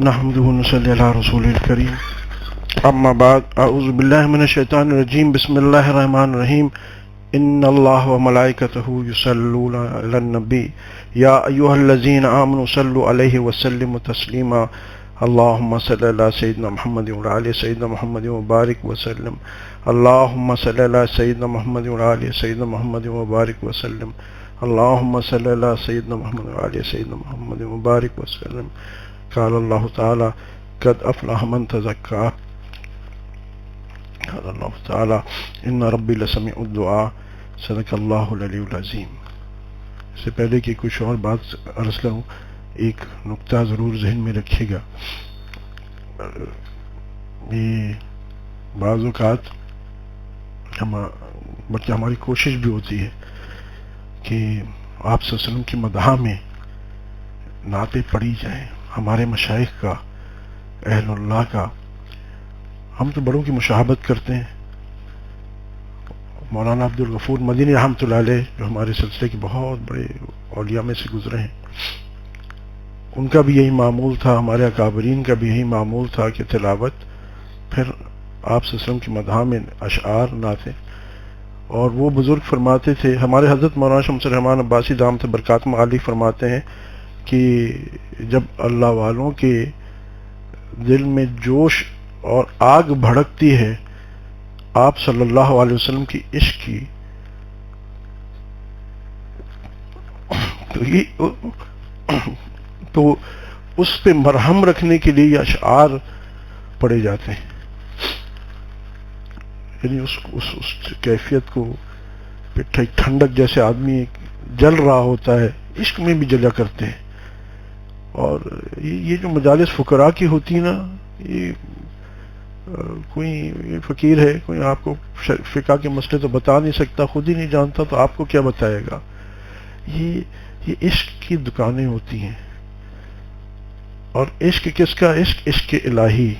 نحمده ونصلي على رسوله الكريم اما بعد اعوذ بالله من الشيطان الرجيم بسم الله الرحمن الرحيم ان الله وملائكته يصلون على النبي يا ايها الذين امنوا صلوا عليه وسلموا تسليما اللهم صل على سيدنا محمد وعلى ال سيدنا محمد وبارك وسلم اللهم صل على سيدنا محمد وعلى ال سيدنا محمد وبارك وسلم اللهم صل على سيدنا محمد وعلى ال سيدنا محمد وبارك وسلم قال الله تعالى قد افلح من تزكى قال الله تعالى ان ربي لسميع الدعاء صدق الله العلی العظیم. اس سے پہلے کہ کچھ اور بات عرض کروں، ایک نقطہ ضرور ذہن میں رکھیے گا. یہ بعض اوقات بلکہ ہماری کوشش بھی ہوتی ہے کہ آپ صلی اللہ علیہ وسلم کی مدح میں نعتیں پڑھی جائیں، ہمارے مشائخ کا، اہل اللہ کا. ہم تو بڑوں کی مشاہبت کرتے ہیں. مولانا عبد الغفور مدینی رحمۃ اللہ علیہ جو ہمارے سلسلے کے بہت بڑے اولیاء میں سے گزرے ہیں، ان کا بھی یہی معمول تھا، ہمارے اکابرین کا بھی یہی معمول تھا کہ تلاوت، پھر آپ صلی اللہ علیہ وسلم کی مدح میں اشعار نعتیں. اور وہ بزرگ فرماتے تھے، ہمارے حضرت مولانا شمس الرحمان عباسی دامت برکاتہم عالی فرماتے ہیں کہ جب اللہ والوں کے دل میں جوش اور آگ بھڑکتی ہے آپ صلی اللہ علیہ وسلم کی عشق کی، تو اس پہ مرہم رکھنے کے لیے یہ اشعار پڑھے جاتے ہیں. یعنی اس کیفیت کو ٹھنڈک جیسے آدمی جل رہا ہوتا ہے، عشق میں بھی جلا کرتے ہیں. اور یہ جو مجالس فقراء کی ہوتی ہے نا، یہ کوئی فقیر ہے، کوئی آپ کو فقہ کے مسئلے تو بتا نہیں سکتا، خود ہی نہیں جانتا تو آپ کو کیا بتائے گا. یہ عشق کی دکانیں ہوتی ہیں. اور عشق کس کا؟ عشق الہی.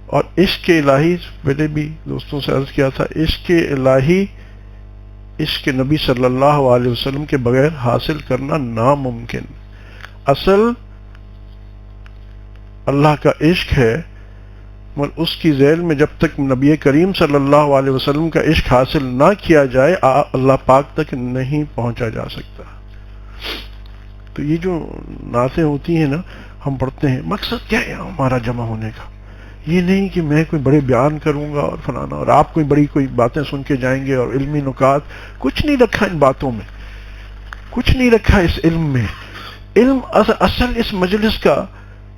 اور عشق الہی پہلے بھی دوستوں سے عرض کیا تھا، عشق الہی عشق نبی صلی اللہ علیہ وسلم کے بغیر حاصل کرنا ناممکن. اصل اللہ کا عشق ہے، مگر اس کی ذیل میں جب تک نبی کریم صلی اللہ علیہ وسلم کا عشق حاصل نہ کیا جائے اللہ پاک تک نہیں پہنچا جا سکتا. تو یہ جو نعتیں ہوتی ہیں نا ہم پڑھتے ہیں، مقصد کیا ہے ہمارا جمع ہونے کا؟ یہ نہیں کہ میں کوئی بڑے بیان کروں گا اور فلانا، اور آپ کوئی باتیں سن کے جائیں گے اور علمی نکات. کچھ نہیں رکھا ان باتوں میں، کچھ نہیں رکھا اس علم میں. علم اصل اس مجلس کا،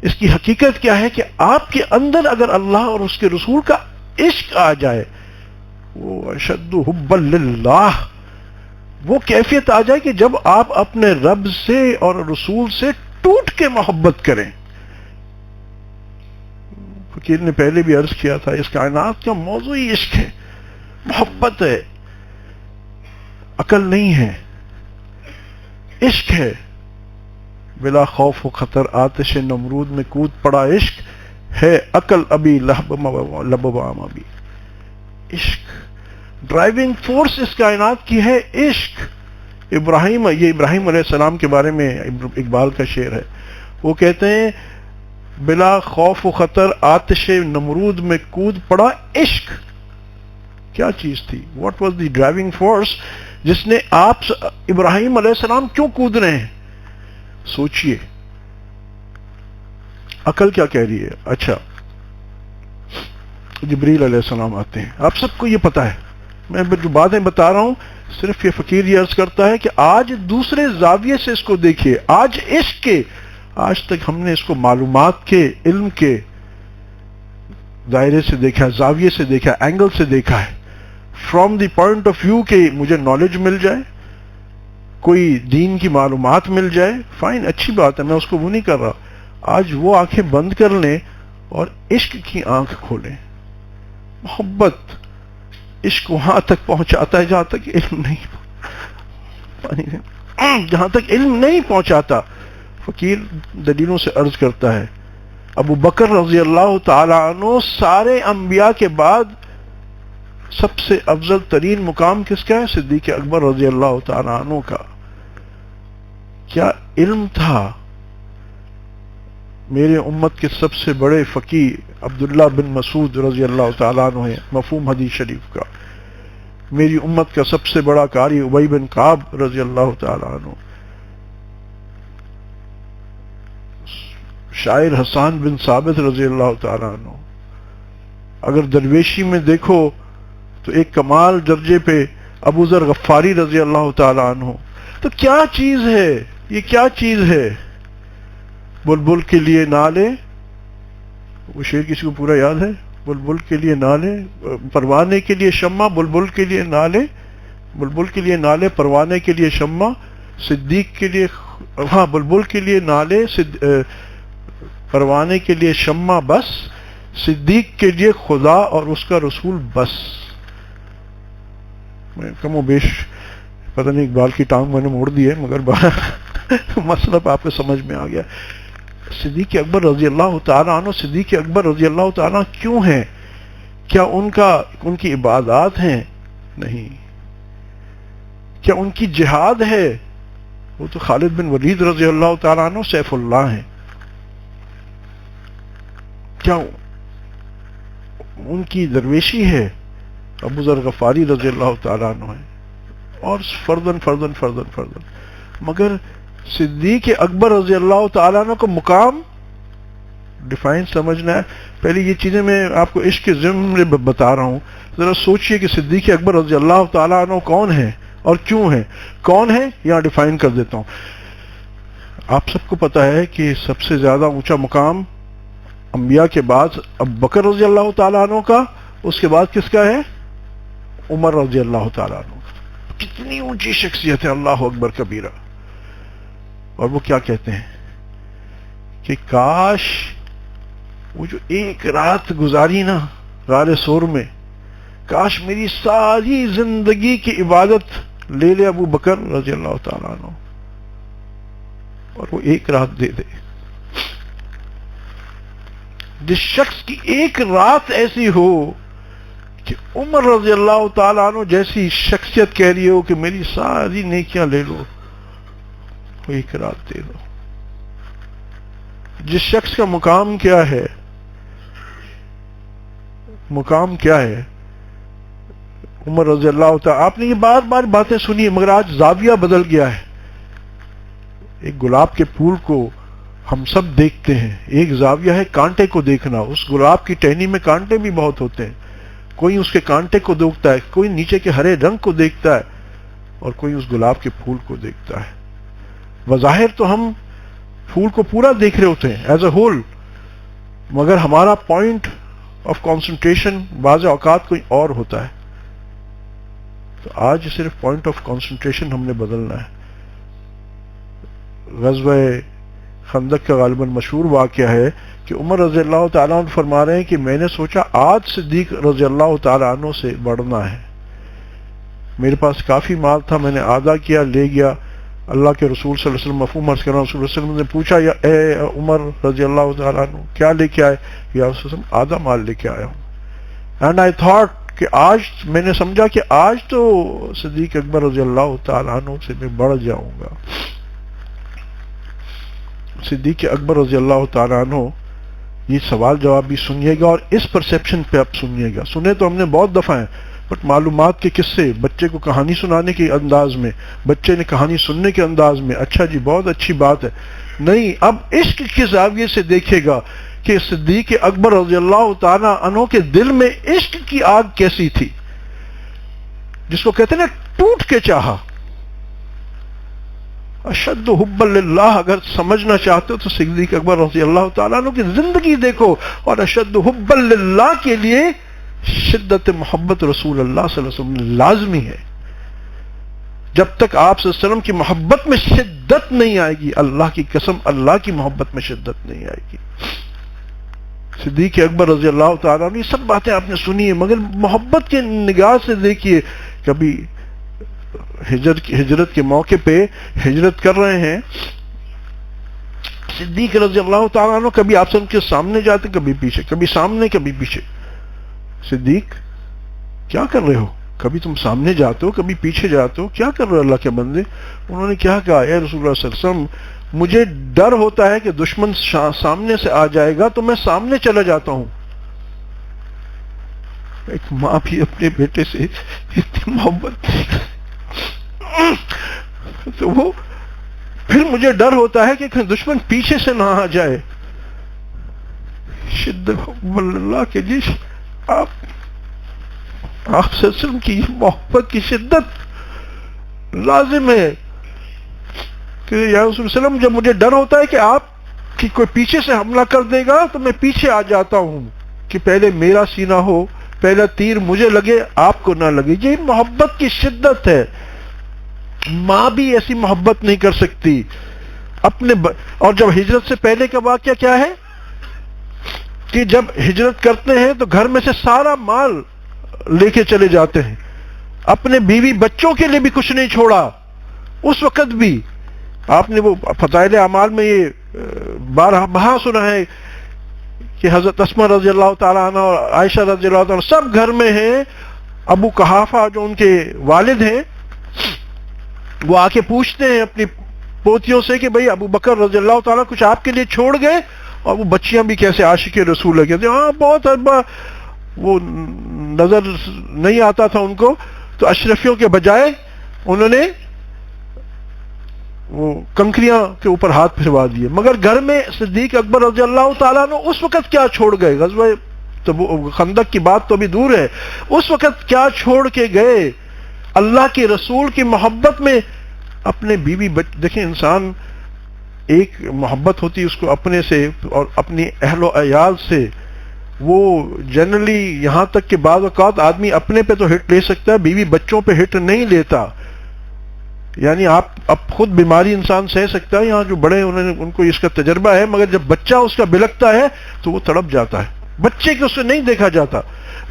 اس کی حقیقت کیا ہے کہ آپ کے اندر اگر اللہ اور اس کے رسول کا عشق آ جائے، وہ اشد حب للہ، وہ کیفیت آ جائے کہ جب آپ اپنے رب سے اور رسول سے ٹوٹ کے محبت کریں. فقیر نے پہلے بھی عرض کیا تھا، اس کائنات کا موضوع ہی عشق ہے، محبت ہے، عقل نہیں ہے، عشق ہے. بلا خوف و خطر آتش نمرود میں کود پڑا عشق ہے، عقل ابھی لببام ابھی. عشق ڈرائیونگ فورس اس کائنات کی ہے، عشق. یہ ابراہیم علیہ السلام کے بارے میں اقبال کا شعر ہے. وہ کہتے ہیں بلا خوف و خطر آتش نمرود میں کود پڑا عشق. کیا چیز تھی؟ What was the driving force جس نے آپ ابراہیم علیہ السلام کیوں کود رہے ہیں؟ سوچئے. عقل کیا کہہ رہی ہے؟ اچھا جبریل علیہ السلام آتے ہیں، آپ سب کو یہ پتا ہے، میں جو باتیں بتا رہا ہوں صرف یہ فقیر یہ عرض کرتا ہے کہ آج دوسرے زاویے سے اس کو دیکھیے. آج عشق کے، آج تک ہم نے اس کو معلومات کے، علم کے دائرے سے دیکھا، زاویے سے دیکھا، اینگل سے دیکھا ہے، from the point of view کہ مجھے نالج مل جائے، کوئی دین کی معلومات مل جائے، فائن، اچھی بات ہے، میں اس کو وہ نہیں کر رہا. آج وہ آنکھیں بند کر لیں اور عشق کی آنکھ کھولیں. محبت، عشق وہاں تک پہنچاتا ہے جہاں تک علم نہیں پہنچاتا. فقیر دلیلوں سے عرض کرتا ہے، ابو بکر رضی اللہ تعالی عنہ سارے انبیاء کے بعد سب سے افضل ترین مقام کس کا ہے؟ صدیق اکبر رضی اللہ تعالی عنہ کا. کیا علم تھا میرے امت کے سب سے بڑے فقی عبداللہ بن مسعود رضی اللہ تعالیٰ عنہ ہیں، مفہوم حدیث شریف کا. میری امت کا سب سے بڑا قاری ابی بن کعب رضی اللہ تعالیٰ عنہ. شاعر حسان بن ثابت رضی اللہ تعالیٰ عنہ. اگر درویشی میں دیکھو تو ایک کمال درجے پہ ابو ذر غفاری رضی اللہ تعالیٰ عنہ. تو کیا چیز ہے یہ، کیا چیز ہے؟ بلبل کے لیے نالے، وہ شعر کسی کو پورا یاد ہے؟ بلبل کے لیے نالے، پروانے کے لیے شمع، بلبل کے لیے نالے، بلبل کے لیے نالے، پروانے کے لیے شمع، صدیق کے لیے، ہاں بلبل کے لیے نالے، پروانے کے لیے شمع بس، صدیق کے لیے خدا اور اس کا رسول بس. میں کم و بیش پتہ نہیں اقبال کی ٹانگ میں نے موڑ دی ہے، مگر مسئلہ آپ کو سمجھ میں آ گیا. صدیق اکبر رضی اللہ تعالیٰ عنہ صدیق اکبر رضی اللہ تعالیٰ کیوں ہیں؟ کیا ان کی عبادات ہیں؟ نہیں. کیا ان کی جہاد ہے؟ وہ تو خالد بن ولید رضی اللہ تعالیٰ عنہ سیف اللہ ہیں. کیا ان کی درویشی ہے؟ ابو ذر غفاری رضی اللہ تعالیٰ عنہ ہیں. اور فردن مگر صدیق اکبر رضی اللہ تعالیٰ عنہ کو مقام ڈیفائن سمجھنا ہے. پہلے یہ چیزیں میں آپ کو عشق کے ضمن میں بتا رہا ہوں. ذرا سوچئے کہ صدیق اکبر رضی اللہ تعالیٰ عنہ کون ہیں اور کیوں ہیں. کون ہیں یہاں ڈیفائن کر دیتا ہوں. آپ سب کو پتا ہے کہ سب سے زیادہ اونچا مقام انبیاء کے بعد ابو بکر رضی اللہ تعالیٰ عنہ کا، اس کے بعد کس کا ہے؟ عمر رضی اللہ تعالیٰ عنہ. کتنی اونچی شخصیت ہے، اللہ اکبر کبیرہ. اور وہ کیا کہتے ہیں کہ کاش وہ جو ایک رات گزاری نا غار سور میں، کاش میری ساری زندگی کی عبادت لے لے ابو بکر رضی اللہ تعالیٰ عنہ اور وہ ایک رات دے دے. جس شخص کی ایک رات ایسی ہو کہ عمر رضی اللہ تعالیٰ عنہ جیسی شخصیت کہہ رہی ہو کہ میری ساری نیکیاں لے لو، وہ ایک رات دے دو. جس شخص کا مقام کیا ہے، مقام کیا ہے؟ عمر رضی اللہ تعالیٰ. آپ نے یہ بار بار باتیں سنی مگر آج زاویہ بدل گیا ہے. ایک گلاب کے پھول کو ہم سب دیکھتے ہیں، ایک زاویہ ہے کانٹے کو دیکھنا. اس گلاب کی ٹہنی میں کانٹے بھی بہت ہوتے ہیں. کوئی اس کے کانٹے کو دیکھتا ہے، کوئی نیچے کے ہرے رنگ کو دیکھتا ہے، اور کوئی اس گلاب کے پھول کو دیکھتا ہے. بظاہر تو ہم پھول کو پورا دیکھ رہے ہوتے ہیں ایز اے ہول، مگر ہمارا پوائنٹ آف کنسنٹریشن بعض اوقات کوئی اور ہوتا ہے. تو آج صرف پوائنٹ آف کنسنٹریشن ہم نے بدلنا ہے. غزوہ خندق کا غالباً مشہور واقعہ ہے کہ عمر رضی اللہ تعالیٰ عنہ فرما رہے ہیں کہ میں نے سوچا آج صدیق رضی اللہ تعالیٰ عنہ سے بڑھنا ہے. میرے پاس کافی مال تھا، میں نے آدھا کیا، لے گیا. اللہ کے رسول صلی اللہ علیہ وسلم، مفہوم عرض کر رہا ہوں، رسول اللہ علیہ وسلم نے پوچھا یا اے عمر رضی اللہ تعالیٰ عنہ کیا لے کے آئے؟ یا رسول اللہ آدھا مال لے کے آیا ہوں. اینڈ آئی تھاٹ کہ آج میں نے سمجھا کہ آج تو صدیق اکبر رضی اللہ تعالیٰ عنہ سے میں بڑھ جاؤں گا. صدیق اکبر رضی اللہ تعالیٰ عنہ، یہ سوال جواب بھی سنیے گا اور اس پرسیپشن پہ آپ سنیے گا. سنے تو ہم نے بہت دفعہ ہیں، بٹ معلومات کے قصے، بچے کو کہانی سنانے کے انداز میں، بچے نے کہانی سننے کے انداز میں، اچھا جی بہت اچھی بات ہے. نہیں، اب عشق کے زاویے سے دیکھے گا کہ صدیق اکبر رضی اللہ تعالیٰ عنہ کے دل میں عشق کی آگ کیسی تھی، جس کو کہتے ہیں نا ٹوٹ کے چاہا. اشد حب للہ اگر سمجھنا چاہتے ہو تو صدیق اکبر رضی اللہ تعالیٰ عنہ کی زندگی دیکھو، اور اشد حب للہ کے لیے شدت محبت رسول اللہ صلی اللہ علیہ وسلم لازمی ہے. جب تک آپ صلی اللہ علیہ وسلم کی محبت میں شدت نہیں آئے گی، اللہ کی قسم اللہ کی محبت میں شدت نہیں آئے گی. صدیق اکبر رضی اللہ تعالیٰ عنہ، یہ سب باتیں آپ نے سنی ہیں، مگر محبت کے نگاہ سے دیکھیے. کبھی ہجرت کے موقع پہ ہجرت کر رہے ہیں صدیق رضی اللہ تعالیٰ عنہ، کبھی آپ سے ان کے سامنے جاتے، کبھی پیچھے، کبھی سامنے کبھی پیچھے. صدیق کیا کر رہے ہو؟ کبھی تم سامنے جاتے ہو، کبھی پیچھے جاتے ہو، کیا کر رہے ہو اللہ کے بندے؟ انہوں نے کیا کہا؟ اے رسول اللہ صلی اللہ علیہ وسلم، مجھے ڈر ہوتا ہے کہ دشمن سامنے سے آ جائے گا تو میں سامنے چلا جاتا ہوں. ایک ماں بھی اپنے بیٹے سے اتنی محبت تو وہ پھر مجھے ڈر ہوتا ہے کہ دشمن پیچھے سے نہ آ جائے. شدت اللہ کے لیے آپ صلی اللہ علیہ وسلم کی محبت کی شدت لازم ہے کہ یا رسول وسلم جب مجھے ڈر ہوتا ہے کہ آپ کی کوئی پیچھے سے حملہ کر دے گا تو میں پیچھے آ جاتا ہوں کہ پہلے میرا سینہ ہو, پہلا تیر مجھے لگے آپ کو نہ لگے. یہ محبت کی شدت ہے. ماں بھی ایسی محبت نہیں کر سکتی اپنے اور جب ہجرت سے پہلے کا واقعہ کیا ہے کہ جب ہجرت کرتے ہیں تو گھر میں سے سارا مال لے کے چلے جاتے ہیں, اپنے بیوی بچوں کے لیے بھی کچھ نہیں چھوڑا. اس وقت بھی آپ نے وہ فضائل اعمال میں یہ بارہا سنا ہے کہ حضرت اسماء رضی اللہ تعالیٰ عنہ اور عائشہ رضی اللہ تعالیٰ عنہ سب گھر میں ہیں. ابو قحافہ جو ان کے والد ہیں وہ آ کے پوچھتے ہیں اپنی پوتیوں سے کہ بھئی ابو بکر رضی اللہ تعالیٰ کچھ آپ کے لیے چھوڑ گئے؟ اور وہ بچیاں بھی کیسے عاشق رسول ہے, کہتے ہیں ہاں بہت اربا. وہ نظر نہیں آتا تھا ان کو تو اشرفیوں کے بجائے انہوں نے وہ کنکریاں کے اوپر ہاتھ پھروا دیے. مگر گھر میں صدیق اکبر رضی اللہ تعالیٰ نے اس وقت کیا چھوڑ گئے؟ غزوہ خندق کی بات تو ابھی دور ہے, اس وقت کیا چھوڑ کے گئے؟ اللہ کے رسول کی محبت میں اپنے بیوی دیکھیں انسان ایک محبت ہوتی ہے اس کو اپنے سے اور اپنی اہل و عیال سے. وہ جنرلی یہاں تک کہ بعض اوقات آدمی اپنے پہ تو ہٹ لے سکتا ہے, بیوی بچوں پہ ہٹ نہیں لیتا. یعنی آپ اب خود بیماری انسان سہ سکتا ہے, یہاں جو بڑے ان کو اس کا تجربہ ہے, مگر جب بچہ اس کا بلکتا ہے تو وہ تڑپ جاتا ہے. بچے کو اس سے نہیں دیکھا جاتا.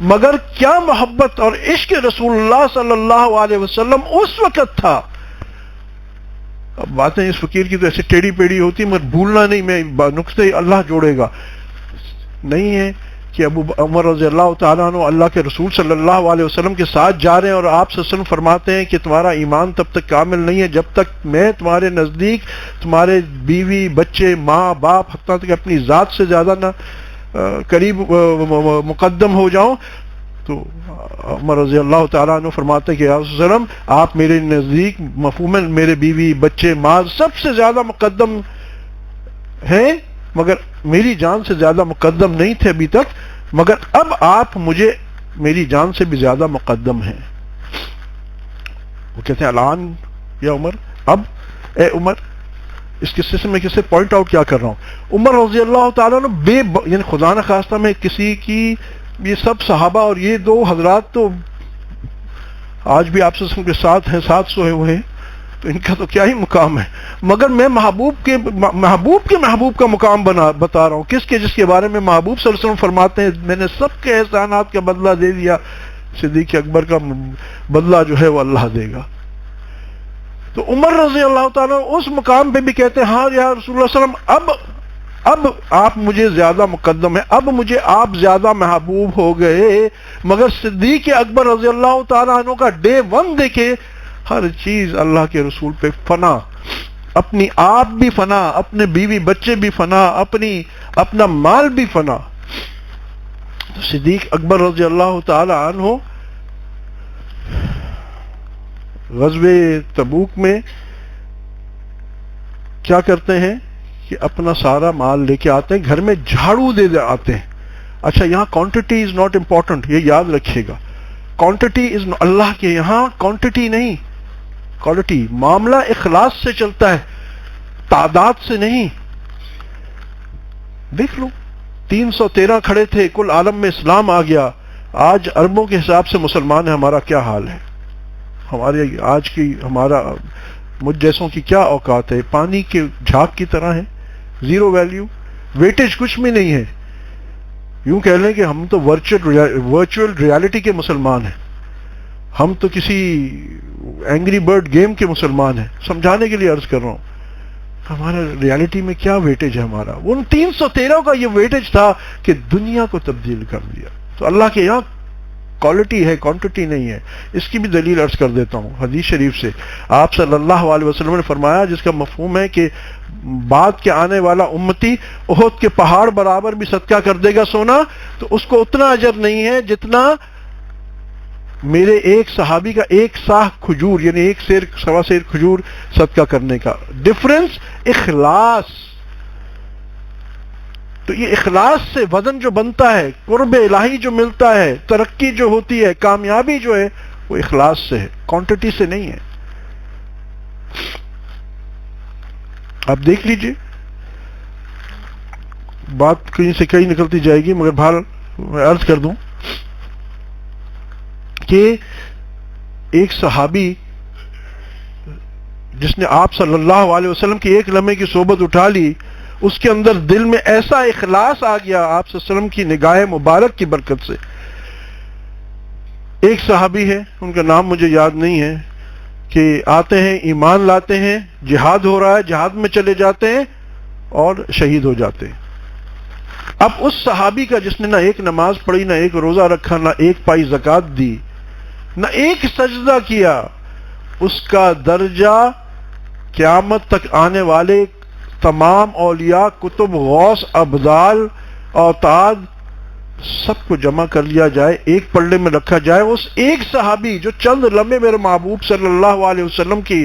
مگر کیا محبت اور عشق رسول اللہ صلی اللہ علیہ وسلم اس وقت تھا. اب باتیں اس فقیر کی تو ایسے ٹیڑھی پیڑھی ہوتی مگر بھولنا نہیں, میں نقطے اللہ جوڑے گا نہیں ہے کہ ابو عمر رضی اللہ تعالیٰ عنہ اللہ کے رسول صلی اللہ علیہ وسلم کے ساتھ جا رہے ہیں اور آپ صلی اللہ علیہ وسلم فرماتے ہیں کہ تمہارا ایمان تب تک کامل نہیں ہے جب تک میں تمہارے نزدیک تمہارے بیوی بچے ماں باپ حتیٰ تک اپنی ذات سے زیادہ نہ قریب مقدم ہو جاؤں. تو عمر رضی اللہ تعالیٰ عنہ فرماتے ہیں کہ یا رسول اللہ آپ میرے نزدیک مفہوماً میرے بیوی بچے ماں سب سے زیادہ مقدم ہیں, مگر میری جان سے زیادہ مقدم نہیں تھے ابھی تک, مگر اب آپ مجھے میری جان سے بھی زیادہ مقدم ہیں. وہ کہتے ہیں الان یا عمر, اب اے عمر. اس قصے سے میں کسے پوائنٹ آؤٹ کیا کر رہا ہوں, عمر رضی اللہ تعالیٰ نے یعنی خدا نہ خواستہ میں کسی کی یہ سب صحابہ اور یہ دو حضرات تو آج بھی آپ سے کے ساتھ ہیں, ساتھ سوئے ہوئے ہیں, تو ان کا تو کیا ہی مقام ہے. مگر میں محبوب کا مقام بتا رہا ہوں. کس کے؟ جس کے بارے میں محبوب صلی اللہ علیہ وسلم فرماتے ہیں میں نے سب کے احسانات کا بدلہ دے دیا, صدیق اکبر کا بدلہ جو ہے وہ اللہ دے گا. تو عمر رضی اللہ تعالیٰ اس مقام پہ بھی کہتے ہیں ہاں یا رسول اللہ صلی اللہ علیہ وسلم اب آپ مجھے زیادہ مقدم ہیں, اب مجھے آپ زیادہ محبوب ہو گئے. مگر صدیق اکبر رضی اللہ تعالیٰ عنہ کا ڈے ون دیکھے, ہر چیز اللہ کے رسول پہ فنا, اپنی آپ بھی فنا, اپنے بیوی بچے بھی فنا, اپنا مال بھی فنا. صدیق اکبر رضی اللہ تعالی عنہ غزوہ تبوک میں کیا کرتے ہیں کہ اپنا سارا مال لے کے آتے ہیں, گھر میں جھاڑو دے آتے ہیں. اچھا یہاں کوانٹٹی از ناٹ امپورٹنٹ, یہ یاد رکھیے گا. کوانٹٹی از اللہ کے یہاں کوانٹٹی نہیں, کوالٹی. معاملہ اخلاص سے چلتا ہے, تعداد سے نہیں. دیکھ لو 313 کھڑے تھے, کل عالم میں اسلام آ گیا. آج اربوں کے حساب سے مسلمان ہیں, ہمارا کیا حال ہے؟ ہمارے آج کی ہمارا مجھ جیسوں کی کیا اوقات ہے؟ پانی کے جھاگ کی طرح ہے, زیرو ویلیو, ویٹیج کچھ بھی نہیں ہے. یوں کہہ لیں کہ ہم تو ورچوئل ریالٹی کے مسلمان ہیں, ہم تو کسی اینگری برڈ گیم کے مسلمان ہیں. سمجھانے کے لیے عرض کر رہا ہوں, ہمارا ریالٹی میں کیا ویٹیج ہے ہمارا. ان 313 کا یہ ویٹیج تھا کہ دنیا کو تبدیل کر دیا. تو اللہ کے یہاں کوالٹی ہے، کوانٹٹی نہیں ہے. اس کی بھی دلیل عرض کر دیتا ہوں حدیث شریف سے. آپ صلی اللہ علیہ وسلم نے فرمایا، جس کا مفہوم ہے کہ بعد کے آنے والا امتی احد کے پہاڑ برابر بھی صدقہ کر دے گا سونا، تو اس کو اتنا اجر نہیں ہے جتنا میرے ایک صحابی کا ایک ساہ کھجور، یعنی ایک سیر سوا سیر کھجور صدقہ کرنے کا. ڈفرنس اخلاص. تو یہ اخلاص سے وزن جو بنتا ہے، قرب الہی جو ملتا ہے، ترقی جو ہوتی ہے، کامیابی جو ہے، وہ اخلاص سے ہے، کوانٹٹی سے نہیں ہے. آپ دیکھ لیجئے، بات کہیں سے کہیں نکلتی جائے گی، مگر بہرحال میں عرض کر دوں کہ ایک صحابی جس نے آپ صلی اللہ علیہ وسلم کی ایک لمحے کی صحبت اٹھا لی، اس کے اندر دل میں ایسا اخلاص آ گیا آپ صلی اللہ علیہ وسلم کی نگاہ مبارک کی برکت سے. ایک صحابی ہے، ان کا نام مجھے یاد نہیں ہے، کہ آتے ہیں، ایمان لاتے ہیں، جہاد ہو رہا ہے، جہاد میں چلے جاتے ہیں اور شہید ہو جاتے ہیں. اب اس صحابی کا جس نے نہ ایک نماز پڑھی، نہ ایک روزہ رکھا، نہ ایک پائی زکوٰۃ دی، نہ ایک سجدہ کیا، اس کا درجہ قیامت تک آنے والے تمام اولیاء، کتب، غوث، ابدال، اوتاد سب کو جمع کر لیا جائے، ایک پلڑے میں رکھا جائے، اس ایک صحابی جو چند لمحے میرے محبوب صلی اللہ علیہ وسلم کی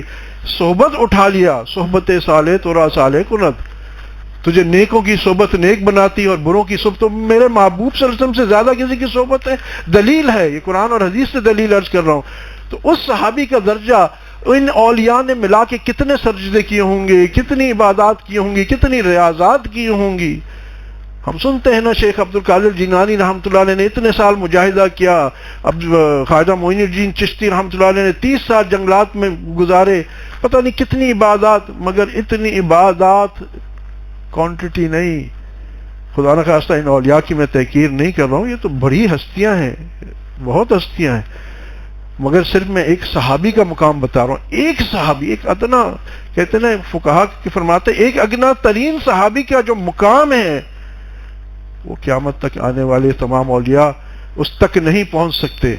صحبت اٹھا لیا، صحبت صالح تورا صالح کنت، تجھے نیکوں کی صحبت نیک بناتی اور بروں کی صحبت، تو میرے محبوب صلی اللہ علیہ وسلم سے زیادہ کسی کی صحبت ہے؟ دلیل ہے، یہ قرآن اور حدیث سے دلیل عرض کر رہا ہوں. تو اس صحابی کا درجہ ان اولیاء نے ملا کے کتنے سجدے کیے ہوں گے، کتنی عبادات کی ہوں گی، کتنی ریاضات کی ہوں گی. ہم سنتے ہیں نا شیخ عبد القادر جیلانی رحمۃ اللہ علیہ نے اتنے سال مجاہدہ کیا، اب خواجہ معین الدین چشتی رحمۃ اللہ علیہ نے 30 سال جنگلات میں گزارے، پتہ نہیں کتنی عبادات، مگر اتنی عبادات کوانٹٹی نہیں. خدا نہ خواستہ ان اولیاء کی میں تحقیر نہیں کر رہا ہوں، یہ تو بڑی ہستیاں ہیں، بہت ہستیاں ہیں، مگر صرف میں ایک صحابی کا مقام بتا رہا ہوں. ایک صحابی، ایک ادنا، کہتے ہیں فقہا کی فرماتے ایک ادنا ترین صحابی کا جو مقام ہے، وہ قیامت تک آنے والے تمام اولیاء اس تک نہیں پہنچ سکتے.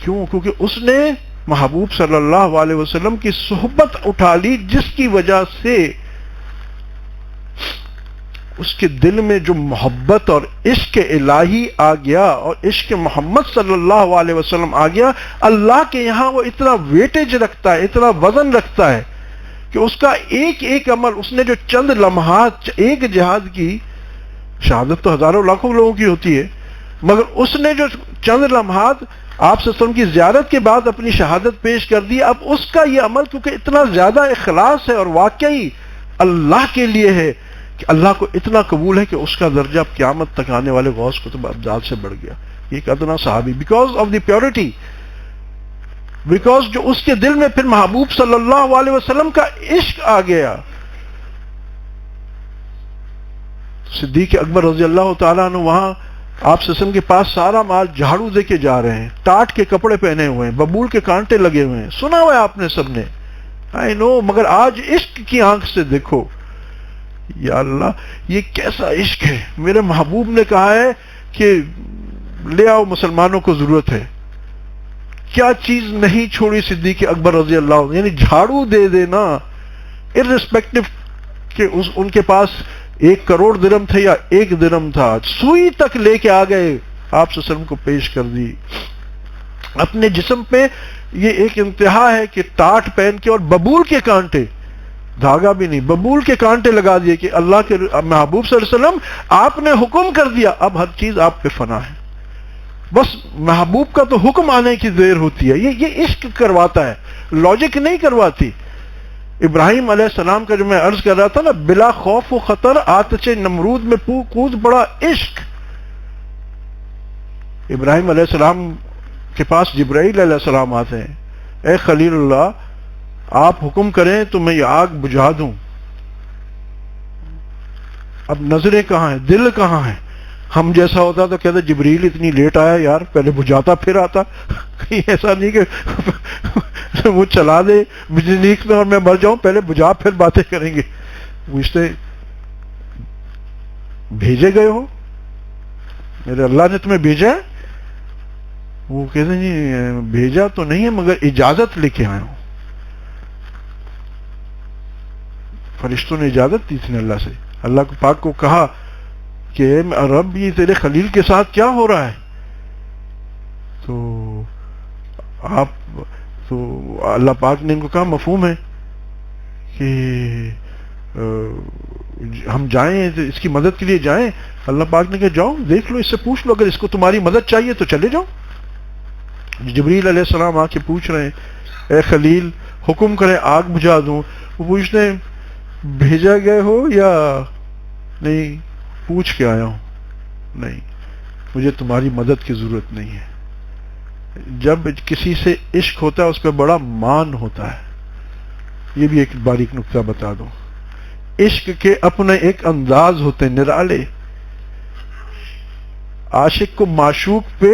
کیوں؟ کیونکہ اس نے محبوب صلی اللہ علیہ وسلم کی صحبت اٹھا لی، جس کی وجہ سے اس کے دل میں جو محبت اور عشق الہی آ گیا اور عشق محمد صلی اللہ علیہ وسلم آ گیا. اللہ کے یہاں وہ اتنا ویٹیج رکھتا ہے، اتنا وزن رکھتا ہے کہ اس کا ایک ایک عمل، اس نے جو چند لمحات ایک جہاد کی، شہادت تو ہزاروں لاکھوں لوگوں کی ہوتی ہے، مگر اس نے جو چند لمحات آپ صلی اللہ علیہ وسلم کی زیارت کے بعد اپنی شہادت پیش کر دی، اب اس کا یہ عمل کیونکہ اتنا زیادہ اخلاص ہے اور واقعی اللہ کے لیے ہے کہ اللہ کو اتنا قبول ہے کہ اس کا درجہ اب قیامت تک آنے والے غوث کتب ابدال سے بڑھ گیا. ایک ادنا صحابی، because of the purity, because جو اس کے دل میں پھر محبوب صلی اللہ علیہ وسلم کا عشق آ گیا. صدیق اکبر رضی اللہ تعالیٰ عنہ وہاں آپ سسم کے پاس سارا مال جھاڑو دے کے جا رہے ہیں، ٹاٹ کے کپڑے پہنے ہوئے ہیں، ببول کے کانٹے لگے ہوئے ہیں، سنا ہوا ہے آپ نے سب نے، آئی نو، مگر آج عشق کی آنکھ سے دیکھو. یا اللہ، یہ کیسا عشق ہے! میرے محبوب نے کہا ہے کہ لے آؤ، مسلمانوں کو ضرورت ہے. کیا چیز نہیں چھوڑی صدیق اکبر رضی اللہ عنہ، یعنی جھاڑو دے دینا، ارریسپیکٹو کہ ان کے پاس 1 کروڑ درم تھے یا 1 درم تھا، سوئی تک لے کے آ گئے، آپ صلی اللہ علیہ وسلم کو پیش کر دی. اپنے جسم پہ یہ ایک انتہا ہے کہ ٹاٹ پہن کے اور ببول کے کانٹے، دھاگا بھی نہیں، ببول کے کانٹے لگا دیے کہ اللہ کے محبوب صلی اللہ علیہ وسلم آپ نے حکم کر دیا، اب ہر چیز آپ پہ فنا ہے، بس محبوب کا تو حکم آنے کی دیر ہوتی ہے. یہ عشق کرواتا ہے، لاجک نہیں کرواتی. ابراہیم علیہ السلام کا جو میں عرض کر رہا تھا نا، بلا خوف و خطر آتش نمرود میں کود پڑا عشق. ابراہیم علیہ السلام کے پاس جبرائیل علیہ السلام آتے ہیں، اے خلیل اللہ، آپ حکم کریں تو میں یہ آگ بجھا دوں. اب نظریں کہاں ہیں، دل کہاں ہے؟ ہم جیسا ہوتا تو کہتے جبریل اتنی لیٹ آیا یار، پہلے بجھاتا پھر آتا. کہیں ایسا نہیں کہ وہ چلا دے بجلیک میں اور میں مر جاؤں، پہلے بجھا پھر باتیں کریں گے. پوچھتے بھیجے گئے ہو، میرے اللہ نے تمہیں بھیجا ہے؟ وہ کہتے ہیں جی بھیجا تو نہیں ہے مگر اجازت لے کے آیا ہوں. فرشتوں نے اجازت دی تھی اللہ سے. اللہ کو پاک کو کہا کہ رب یہ تیرے خلیل کے ساتھ کیا ہو رہا ہے؟ تو اللہ پاک نے ان کو کہا مفہوم ہے کہ ہم جائیں اس کی مدد کے لیے جائیں. اللہ پاک نے کہا جاؤ دیکھ لو، اس سے پوچھ لو، اگر اس کو تمہاری مدد چاہیے تو چلے جاؤ. جبریل علیہ السلام آ کے پوچھ رہے ہیں اے خلیل حکم کریں آگ بجھا دوں. وہ پوچھتے ہیں بھیجا گئے ہو یا نہیں؟ پوچھ کے آیا ہوں. نہیں، مجھے تمہاری مدد کی ضرورت نہیں ہے. جب کسی سے عشق ہوتا ہے اس پہ بڑا مان ہوتا ہے. یہ بھی ایک باریک نکتہ بتا دوں. عشق کے اپنے ایک انداز ہوتے ہیں نرالے. عاشق کو معشوق پہ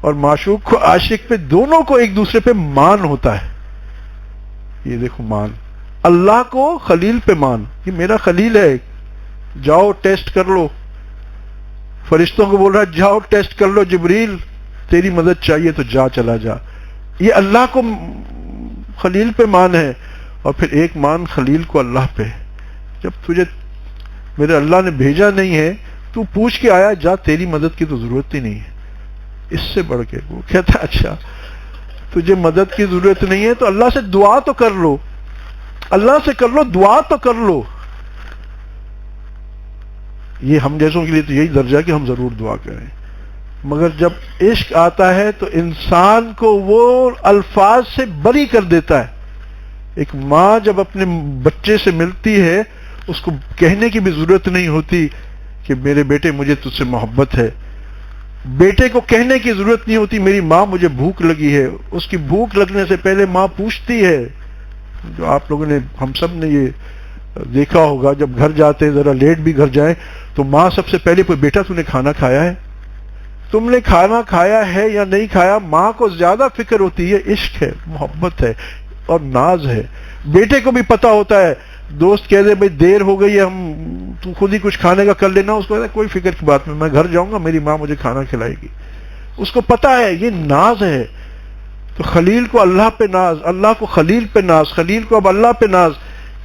اور معشوق کو عاشق پہ، دونوں کو ایک دوسرے پہ مان ہوتا ہے. یہ دیکھو مان. اللہ کو خلیل پہ مان، یہ میرا خلیل ہے، جاؤ ٹیسٹ کر لو. فرشتوں کو بول رہا ہے جاؤ ٹیسٹ کر لو، جبریل تیری مدد چاہیے تو جا، چلا جا. یہ اللہ کو خلیل پہ مان ہے. اور پھر ایک مان خلیل کو اللہ پہ. جب تجھے میرے اللہ نے بھیجا نہیں ہے تو پوچھ کے آیا، جا تیری مدد کی تو ضرورت ہی نہیں ہے. اس سے بڑھ کے وہ کہتا اچھا تجھے مدد کی ضرورت نہیں ہے تو اللہ سے دعا تو کر لو، اللہ سے کر لو، دعا تو کر لو. یہ ہم جیسوں کے لیے تو یہی درجہ کہ ہم ضرور دعا کریں. مگر جب عشق آتا ہے تو انسان کو وہ الفاظ سے بری کر دیتا ہے. ایک ماں جب اپنے بچے سے ملتی ہے اس کو کہنے کی بھی ضرورت نہیں ہوتی کہ میرے بیٹے مجھے تجھ سے محبت ہے. بیٹے کو کہنے کی ضرورت نہیں ہوتی میری ماں مجھے بھوک لگی ہے. اس کی بھوک لگنے سے پہلے ماں پوچھتی ہے. جو آپ لوگوں نے، ہم سب نے یہ دیکھا ہوگا، جب گھر جاتے ہیں ذرا لیٹ بھی گھر جائیں تو ماں سب سے پہلے کوئی بیٹا تو نے کھانا کھایا ہے؟ تم نے کھانا کھایا ہے یا نہیں کھایا؟ ماں کو زیادہ فکر ہوتی ہے. عشق ہے، محبت ہے اور ناز ہے. بیٹے کو بھی پتا ہوتا ہے، دوست کہہ دے بھائی دیر ہو گئی ہے، تو خود ہی کچھ کھانے کا کر لینا. اس کو کہتا ہے کوئی فکر کی بات نہیں، میں گھر جاؤں گا میری ماں مجھے کھانا کھلائے گی. اس کو پتا ہے یہ ناز ہے. تو خلیل کو اللہ پہ ناز، اللہ کو خلیل پہ ناز، خلیل کو اب اللہ پہ ناز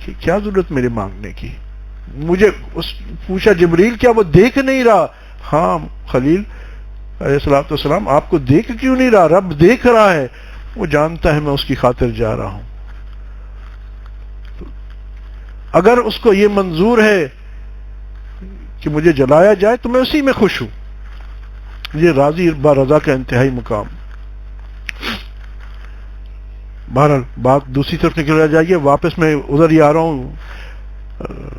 کہ کیا ضرورت میرے مانگنے کی. مجھے پوچھا جبریل کیا وہ دیکھ نہیں رہا؟ ہاں خلیل علیہ الصلوۃ والسلام آپ کو دیکھ کیوں نہیں رہا؟ رب دیکھ رہا ہے، وہ جانتا ہے میں اس کی خاطر جا رہا ہوں. اگر اس کو یہ منظور ہے کہ مجھے جلایا جائے تو میں اسی میں خوش ہوں. یہ راضی با رضا کا انتہائی مقام. بہرحال بات دوسری طرف نکل جائیے. واپس میں ادھر ہی آ رہا ہوں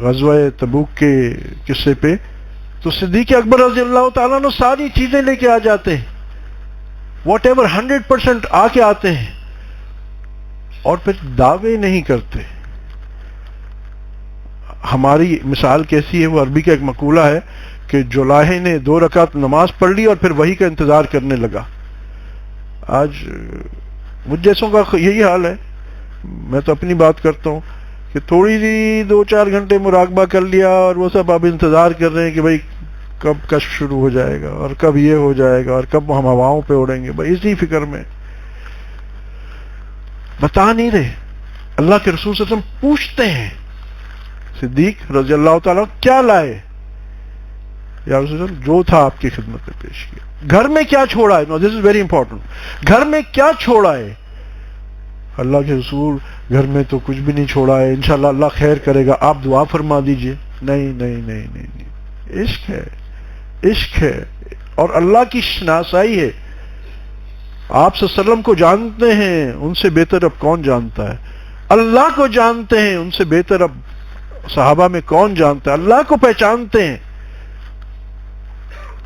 غزوہ تبوک کے قصے پہ. تو صدیق اکبر رضی اللہ تعالیٰ نے ساری چیزیں لے کے آ جاتے ہیں، واٹ ایور 100% آ کے آتے ہیں، اور پھر دعوے نہیں کرتے. ہماری مثال کیسی ہے؟ وہ عربی کا ایک مقولہ ہے کہ جولاہے نے 2 رکعت نماز پڑھ لی اور پھر وہی کا انتظار کرنے لگا. آج مجھ جیسوں کا یہی حال ہے. میں تو اپنی بات کرتا ہوں کہ تھوڑی سی 2-4 گھنٹے مراقبہ کر لیا اور وہ سب اب انتظار کر رہے ہیں کہ بھائی کب کشف شروع ہو جائے گا اور کب یہ ہو جائے گا اور کب ہم ہواؤں پہ اڑیں گے. بھائی اسی فکر میں بتا نہیں رہے. اللہ کے رسول صلی اللہ علیہ وسلم پوچھتے ہیں صدیق رضی اللہ تعالیٰ کیا لائے؟ یا رسول اللہ جو تھا آپ کی خدمت میں پیش کیا. گھر میں کیا چھوڑا ہے؟ نو دس از ویری امپورٹنٹ. گھر میں کیا چھوڑا ہے؟ اللہ کے رسول گھر میں تو کچھ بھی نہیں چھوڑا ہے، انشاءاللہ اللہ خیر کرے گا، آپ دعا فرما دیجئے. نہیں نہیں نہیں نہیں نہیں. عشق ہے، عشق ہے اور اللہ کی شناسائی ہے. آپ صلی اللہ علیہ وسلم کو جانتے ہیں، ان سے بہتر اب کون جانتا ہے؟ اللہ کو جانتے ہیں، ان سے بہتر اب صحابہ میں کون جانتا ہے؟ اللہ کو پہچانتے ہیں.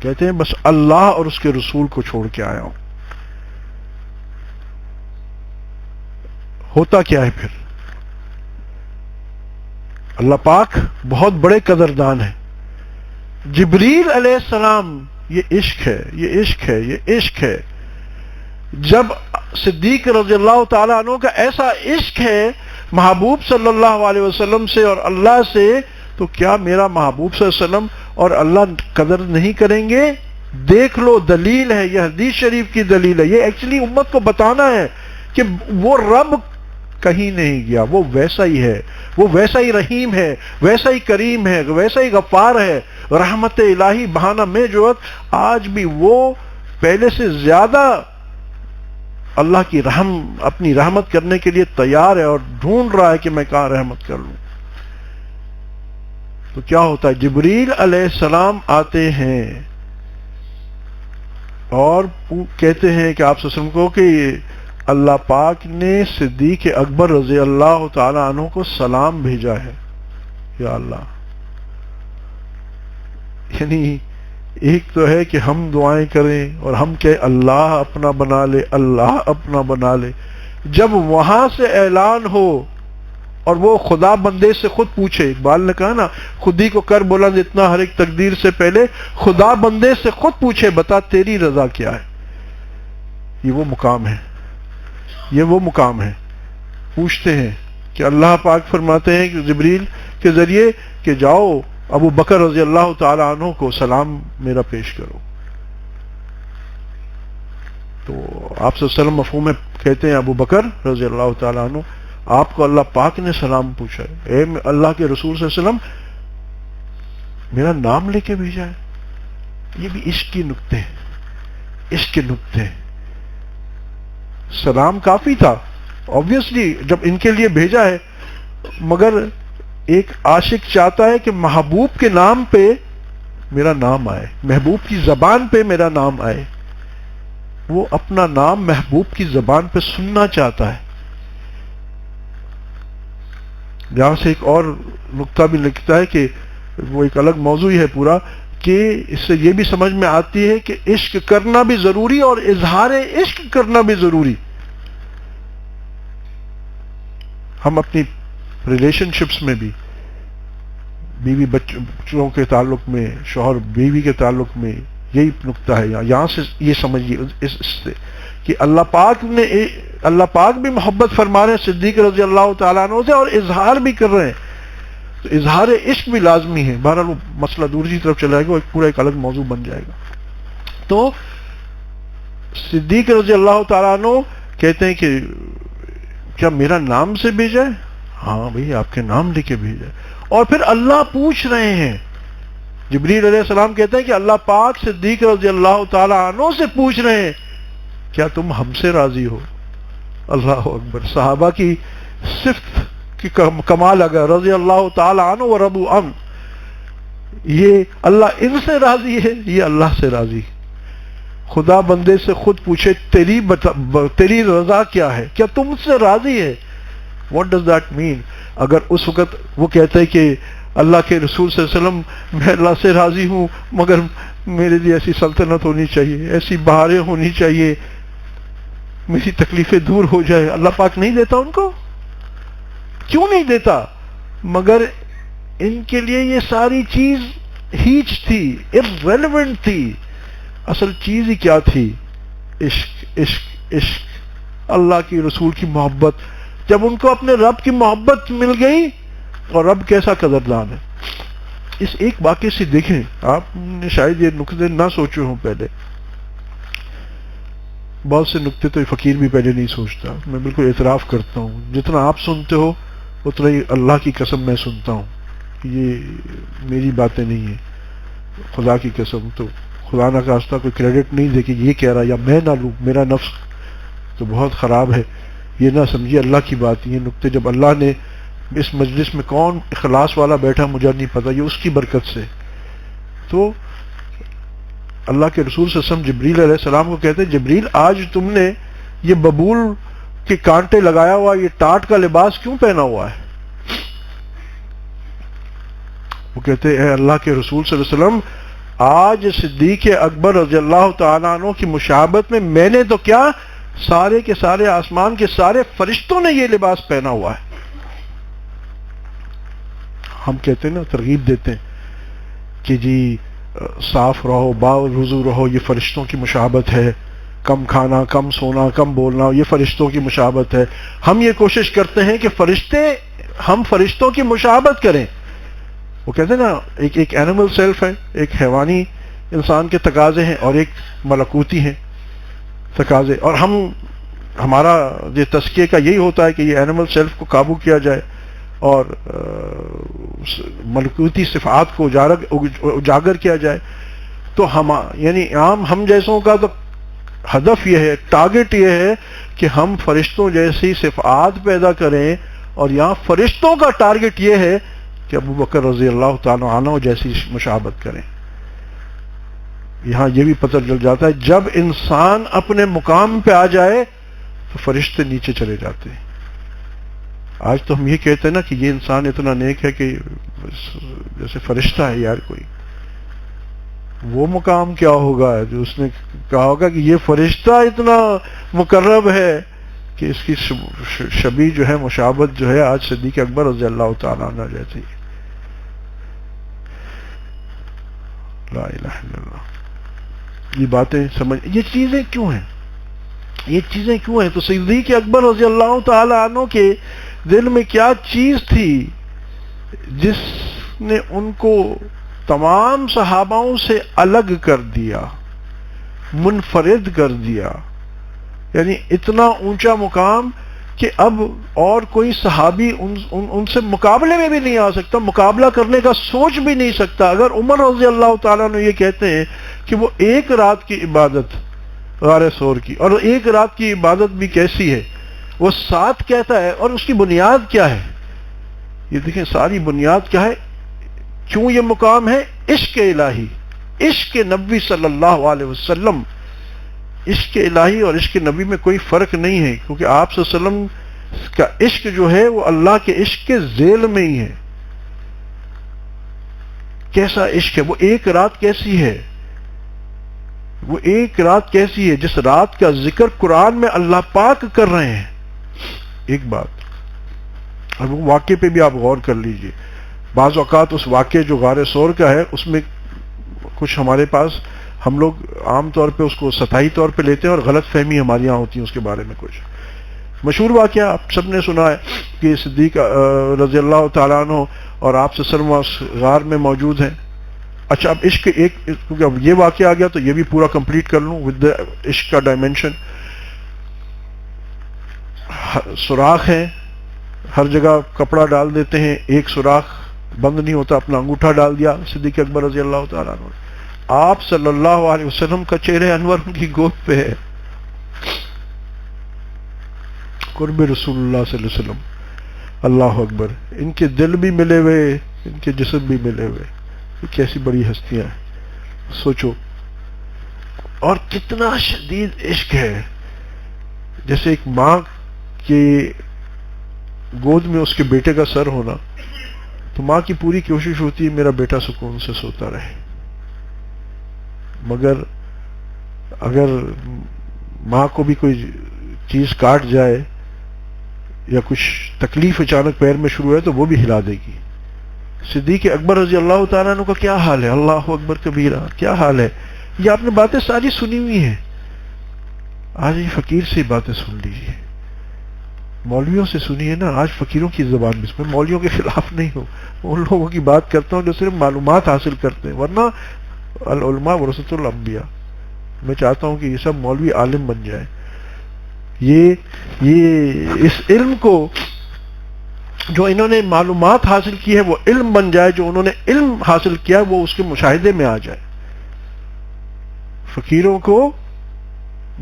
کہتے ہیں بس اللہ اور اس کے رسول کو چھوڑ کے آیا ہوں. ہوتا کیا ہے پھر؟ اللہ پاک بہت بڑے قدردان ہیں. جبریل علیہ السلام، یہ عشق ہے، یہ عشق ہے، یہ عشق ہے. جب صدیق رضی اللہ تعالیٰ عنہ کا ایسا عشق ہے محبوب صلی اللہ علیہ وسلم سے اور اللہ سے، تو کیا میرا محبوب صلی اللہ علیہ وسلم اور اللہ قدر نہیں کریں گے؟ دیکھ لو، دلیل ہے، یہ حدیث شریف کی دلیل ہے. یہ ایکچولی امت کو بتانا ہے کہ وہ رب کہیں نہیں گیا، وہ ویسا ہی ہے، وہ ویسا ہی رحیم ہے، ویسا ہی کریم ہے، ویسا ہی غفار ہے. رحمت الہی بہانہ میں جو آج بھی وہ پہلے سے زیادہ اللہ کی اپنی رحمت کرنے کے لیے تیار ہے اور ڈھونڈ رہا ہے کہ میں کہاں رحمت کر لوں. تو کیا ہوتا ہے، جبریل علیہ السلام آتے ہیں اور کہتے ہیں کہ آپ صلی اللہ علیہ وسلم کو کہ اللہ پاک نے صدیق اکبر رضی اللہ تعالی عنہ کو سلام بھیجا ہے. یا اللہ، یعنی ایک تو ہے کہ ہم دعائیں کریں اور ہم کہ اللہ اپنا بنا لے، اللہ اپنا بنا لے. جب وہاں سے اعلان ہو اور وہ خدا بندے سے خود پوچھے، اقبال نے کہا نا، خودی کو کر بلند اتنا ہر ایک تقدیر سے پہلے، خدا بندے سے خود پوچھے بتا تیری رضا کیا ہے. یہ وہ مقام ہے، یہ وہ مقام ہے. پوچھتے ہیں کہ اللہ پاک فرماتے ہیں کہ جبریل کے ذریعے کہ جاؤ ابو بکر رضی اللہ تعالی عنہ کو سلام میرا پیش کرو. تو آپ صلی اللہ علیہ وسلم مفہوم میں کہتے ہیں ابو بکر رضی اللہ تعالی عنہ، آپ کو اللہ پاک نے سلام پوچھا ہے، اے اللہ کے رسول صلی اللہ علیہ وسلم میرا نام لے کے بھیجا ہے. یہ بھی عشق کی نکتے ہیں، عشق کے نکتے ہیں. سلام کافی تھا obviously جب ان کے لیے بھیجا ہے، مگر ایک عاشق چاہتا ہے کہ محبوب کے نام پہ میرا نام آئے، محبوب کی زبان پہ میرا نام آئے. وہ اپنا نام محبوب کی زبان پہ سننا چاہتا ہے. جہاں سے ایک اور نقطہ بھی لکھتا ہے کہ وہ ایک الگ موضوع ہے پورا، کہ اس سے یہ بھی سمجھ میں آتی ہے کہ عشق کرنا بھی ضروری اور اظہار عشق کرنا بھی ضروری. ہم اپنی ریلیشن شپس میں بھی، بیوی بچوں کے تعلق میں، شوہر بیوی کے تعلق میں، یہی نقطہ ہے. یہاں سے یہ سمجھیے اس سے کہ اللہ پاک بھی محبت فرما رہے ہیں صدیق رضی اللہ تعالیٰ عنہ سے اور اظہار بھی کر رہے ہیں. تو اظہار عشق بھی لازمی ہے. بہرحال وہ مسئلہ دوسری طرف چلا جائے گا، ایک پورا ایک الگ موضوع بن جائے گا. تو صدیق رضی اللہ تعالیٰ عنہ کہتے ہیں کہ کیا میرا نام سے بھیجا ہے؟ ہاں بھئی آپ کے نام لے کے بھیجا ہے. اور پھر اللہ پوچھ رہے ہیں، جبریل علیہ السلام کہتے ہیں کہ اللہ پاک صدیق رضی اللہ تعالیٰ عنہ سے پوچھ رہے ہیں کیا تم ہم سے راضی ہو؟ اللہ اکبر. صحابہ کی صفت کی کمال اگر رضی اللہ تعالیٰ عنہ و رضوا عنہ، یہ اللہ ان سے راضی ہے، یہ اللہ سے راضی. خدا بندے سے خود پوچھے تیری رضا کیا ہے، کیا تم سے راضی ہے؟ What does that mean؟ اگر اس وقت وہ کہتا ہے کہ اللہ کے رسول صلی اللہ علیہ وسلم میں اللہ سے راضی ہوں، مگر میرے لیے ایسی سلطنت ہونی چاہیے، ایسی بہاریں ہونی چاہیے، میری تکلیفیں دور ہو جائے. اللہ پاک نہیں دیتا ان کو؟ کیوں نہیں دیتا؟ مگر ان کے لیے یہ ساری چیز ہیچ تھی، irrelevant تھی. اصل چیز ہی کیا تھی؟ عشق عشق عشق، اللہ کی رسول کی محبت. جب ان کو اپنے رب کی محبت مل گئی، اور رب کیسا قدردان ہے. اس ایک واقعے سے دیکھیں، آپ نے شاید یہ نقطے نہ سوچے ہوں پہلے. بہت سے نقطے تو فقیر بھی پہلے نہیں سوچتا. میں بالکل اعتراف کرتا ہوں، جتنا آپ سنتے ہو اتنا ہی اللہ کی قسم میں سنتا ہوں. یہ میری باتیں نہیں ہیں، خدا کی قسم. تو خدا نہ خواستہ کوئی کریڈٹ نہیں دے کہ یہ کہہ رہا یا میں نہ لوں، میرا نفس تو بہت خراب ہے. یہ نہ سمجھیے اللہ کی بات. یہ نقطے جب اللہ نے اس مجلس میں کون اخلاص والا بیٹھا مجھے نہیں پتا، یہ اس کی برکت سے. تو اللہ کے رسول صلی اللہ علیہ وسلم جبریل علیہ السلام کو کہتے ہیں جبریل آج تم نے یہ ببول کے کانٹے لگایا ہوا یہ ٹاٹ کا لباس کیوں پہنا ہوا ہے؟ وہ کہتے ہیں اے اللہ کے رسول صلی اللہ علیہ وسلم آج صدیق اکبر رضی اللہ تعالیٰ عنہ کی مشابہت میں نے تو کیا، سارے کے سارے آسمان کے سارے فرشتوں نے یہ لباس پہنا ہوا ہے. ہم کہتے ہیں نا، ترغیب دیتے ہیں کہ جی صاف رہو، باوضو رہو، یہ فرشتوں کی مشابہت ہے. کم کھانا، کم سونا، کم بولنا، یہ فرشتوں کی مشابہت ہے. ہم یہ کوشش کرتے ہیں کہ ہم فرشتوں کی مشابہت کریں. وہ کہتے ہیں نا ایک اینیمل سیلف ہے، ایک حیوانی انسان کے تقاضے ہیں اور ایک ملکوتی ہیں تقاضے، اور ہمارا یہ تزکیے کا یہی ہوتا ہے کہ یہ اینیمل سیلف کو قابو کیا جائے اور ملکوتی صفات کو اجاگر کیا جائے. تو یعنی عام ہم جیسوں کا تو ہدف یہ ہے، ٹارگٹ یہ ہے کہ ہم فرشتوں جیسی صفات پیدا کریں، اور یہاں فرشتوں کا ٹارگٹ یہ ہے کہ ابو بکر رضی اللہ تعالیٰ عنہ جیسی مشابہت کریں. یہاں یہ بھی پتہ چل جاتا ہے جب انسان اپنے مقام پہ آ جائے تو فرشتے نیچے چلے جاتے ہیں. آج تو ہم یہ کہتے ہیں نا کہ یہ انسان اتنا نیک ہے کہ جیسے فرشتہ ہے یار کوئی. وہ مقام کیا ہوگا جو اس نے کہا ہوگا کہ یہ فرشتہ اتنا مقرب ہے کہ اس کی شبیہ جو ہے، مشابہت جو ہے آج صدیق اکبر رضی اللہ تعالیٰ عنہ جیسی. لا الہ الا اللہ. یہ باتیں سمجھ، یہ چیزیں کیوں ہیں، یہ چیزیں کیوں ہیں؟ تو صدیق اکبر رضی اللہ تعالیٰ عنہ کے دل میں کیا چیز تھی جس نے ان کو تمام صحاباؤں سے الگ کر دیا، منفرد کر دیا؟ یعنی اتنا اونچا مقام کہ اب اور کوئی صحابی ان سے مقابلے میں بھی نہیں آ سکتا، مقابلہ کرنے کا سوچ بھی نہیں سکتا. اگر عمر رضی اللہ تعالیٰ نے یہ کہتے ہیں کہ وہ ایک رات کی عبادت غار ثور کی، اور ایک رات کی عبادت بھی کیسی ہے، وہ 7 کہتا ہے، اور اس کی بنیاد کیا ہے؟ یہ دیکھیں ساری بنیاد کیا ہے، کیوں یہ مقام ہے؟ عشق الہی، عشق نبی صلی اللہ علیہ وسلم. عشق الہی اور عشق نبی میں کوئی فرق نہیں ہے، کیونکہ آپ صلی اللہ علیہ وسلم کا عشق جو ہے وہ اللہ کے عشق کے ذیل میں ہی ہے. کیسا عشق ہے؟ وہ ایک رات کیسی ہے، وہ ایک رات کیسی ہے جس رات کا ذکر قرآن میں اللہ پاک کر رہے ہیں. ایک بات، اور وہ واقعے پہ بھی آپ غور کر لیجئے. بعض اوقات اس واقعے جو غار ثور کا ہے اس میں کچھ ہمارے پاس، ہم لوگ عام طور پہ اس کو سطحی طور پہ لیتے ہیں اور غلط فہمی ہمارے یہاں ہوتی ہے اس کے بارے میں. کچھ مشہور واقعہ آپ سب نے سنا ہے کہ صدیق رضی اللہ تعالیٰ عنہ اور آپ صلی اللہ علیہ وسلم اس غار میں موجود ہیں. اچھا اب عشق ایک، کیونکہ اب یہ واقعہ آ گیا تو یہ بھی پورا کمپلیٹ کر لوں ود عشق کا ڈائمینشن. سوراخ ہے، ہر جگہ کپڑا ڈال دیتے ہیں، ایک سوراخ بند نہیں ہوتا، اپنا انگوٹھا ڈال دیا صدیق اکبر رضی اللہ تعالیٰ عنہ. آپ صلی اللہ علیہ وسلم کا چہرہ انور ان کی گود پہ ہے، قرب رسول اللہ صلی اللہ علیہ وسلم. اللہ اکبر. ان کے دل بھی ملے ہوئے، ان کے جسم بھی ملے ہوئے. یہ کیسی بڑی ہستیاں ہیں، سوچو. اور کتنا شدید عشق ہے. جیسے ایک ماں کی گود میں اس کے بیٹے کا سر ہونا، تو ماں کی پوری کوشش ہوتی ہے میرا بیٹا سکون سے سوتا رہے. مگر اگر ماں کو بھی کوئی چیز کاٹ جائے یا کچھ تکلیف اچانک پیر میں شروع ہے تو وہ بھی ہلا دے گی. صدیق اکبر رضی اللہ تعالیٰ عنہ کا کیا حال ہے؟ اللہ اکبر کبیرہ، کیا حال ہے؟ یہ آپ نے باتیں ساری سنی ہوئی ہیں. آج یہ فقیر سے باتیں سن لیجیے، مولویوں سے سنیے نا. آج فقیروں کی زبان میں، میں مولویوں کے خلاف نہیں ہوں، ان لوگوں کی بات کرتا ہوں جو صرف معلومات حاصل کرتے ہیں، ورنہ العلماء ورثۃ الانبیاء. میں چاہتا ہوں کہ یہ سب مولوی عالم بن جائیں. یہ اس علم کو جو انہوں نے معلومات حاصل کی ہے وہ علم بن جائے، جو انہوں نے علم حاصل کیا ہے وہ اس کے مشاہدے میں آ جائے. فقیروں کو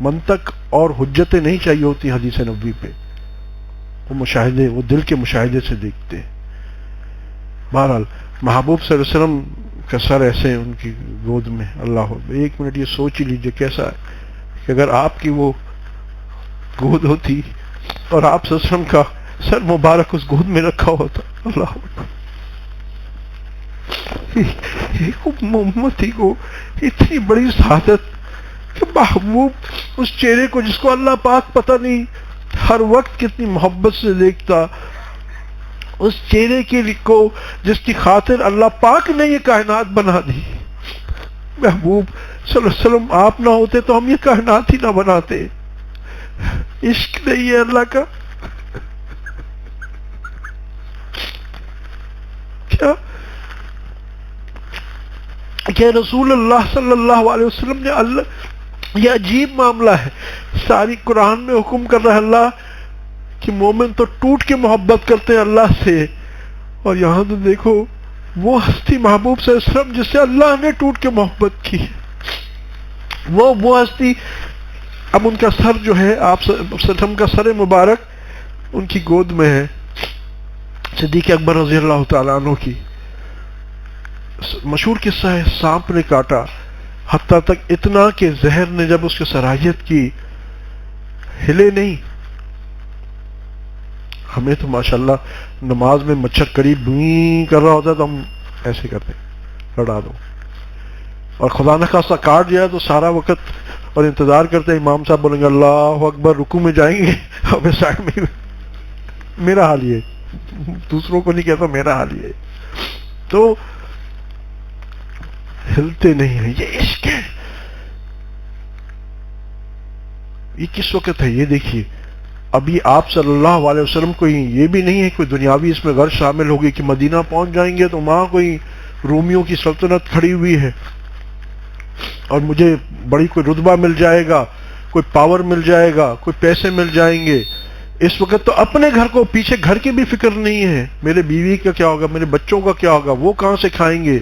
منطق اور حجتیں نہیں چاہیے ہوتی حدیث نبوی پہ، وہ مشاہدے، وہ دل کے مشاہدے سے دیکھتے ہیں. بہرحال محبوب صلی اللہ علیہ وسلم کا سر ایسے ان کی گود میں. اللہ اکبر. ایک منٹ یہ سوچ ہی لیجیے کیسا ہے کہ اگر آپ کی وہ گود ہوتی اور آپ صلی اللہ علیہ وسلم کا سر مبارک اس گود میں رکھا ہوتا. اللہ اکبر. ایک امتی کو اتنی بڑی سعادت کہ محبوب اس چہرے کو جس کو اللہ پاک پتہ نہیں ہر وقت کتنی محبت سے دیکھتا، اس چہرے کے کو جس کی خاطر اللہ پاک نے یہ کائنات بنا دی. محبوب صلی اللہ علیہ وسلم آپ نہ ہوتے تو ہم یہ کائنات ہی نہ بناتے. عشق نہیں ہے اللہ کا؟ کیا کہ رسول اللہ صلی اللہ علیہ وسلم نے اللہ، یہ عجیب معاملہ ہے، ساری قرآن میں حکم کر رہا ہے اللہ کہ مومن تو ٹوٹ کے محبت کرتے ہیں اللہ سے، اور یہاں تو دیکھو وہ ہستی محبوب صلی اللہ علیہ وسلم جس سے اللہ نے ٹوٹ کے محبت کی، وہ ہستی، اب ان کا سر جو ہے آپ صلی اللہ علیہ وسلم کا سر مبارک ان کی گود میں ہے، صدیق اکبر رضی اللہ تعالیٰ عنہ کی مشہور قصہ ہے، سانپ نے کاٹا، حتیٰ تک اتنا کہ زہر نے جب اس کی سرائیت کی ہلے نہیں۔ ہمیں تو ماشاءاللہ نماز میں مچھر قریب بوئیں کر رہا ہوتا ہے تو ہم ایسے کرتے ہیں لڑا دو، اور خدا نہ خواستہ کاٹ جائے تو سارا وقت اور انتظار کرتے ہیں امام صاحب بولیں گے اللہ اکبر، رکوع میں جائیں گے، اور سائڈ میں میرا حال یہ، دوسروں کو نہیں کہتا میرا حال یہ، تو ہلتے نہیں ہیں، یہ عشق ہے۔ یہ کس وقت ہے؟ یہ دیکھیے ابھی آپ صلی اللہ علیہ وسلم کو یہ بھی نہیں ہے کوئی دنیاوی اس میں غرض شامل ہوگی کہ مدینہ پہنچ جائیں گے تو وہاں کوئی رومیوں کی سلطنت کھڑی ہوئی ہے اور مجھے بڑی کوئی رتبہ مل جائے گا، کوئی پاور مل جائے گا، کوئی پیسے مل جائیں گے۔ اس وقت تو اپنے گھر کو، پیچھے گھر کی بھی فکر نہیں ہے، میرے بیوی کا کیا ہوگا، میرے بچوں کا کیا ہوگا، وہ کہاں سے کھائیں گے۔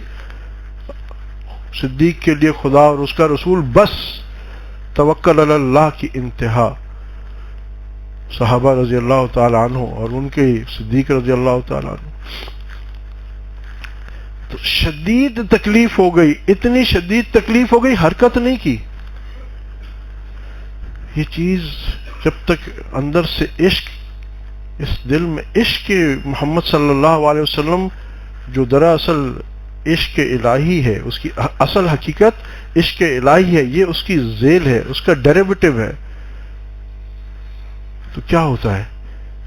صدیق کے لیے خدا اور اس کا رسول بس، توکل علی اللہ کی انتہا۔ صحابہ رضی اللہ تعالی عنہ اور ان کے صدیق رضی اللہ تعالی عنہ، تو شدید تکلیف ہو گئی، اتنی شدید تکلیف ہو گئی، حرکت نہیں کی۔ یہ چیز جب تک اندر سے عشق، اس دل میں عشق محمد صلی اللہ علیہ وسلم جو دراصل عشق الہی ہے، اس کی اصل حقیقت عشق الہی ہے، یہ اس کی ذیل ہے، اس کا ڈیریویٹو ہے، تو کیا ہوتا ہے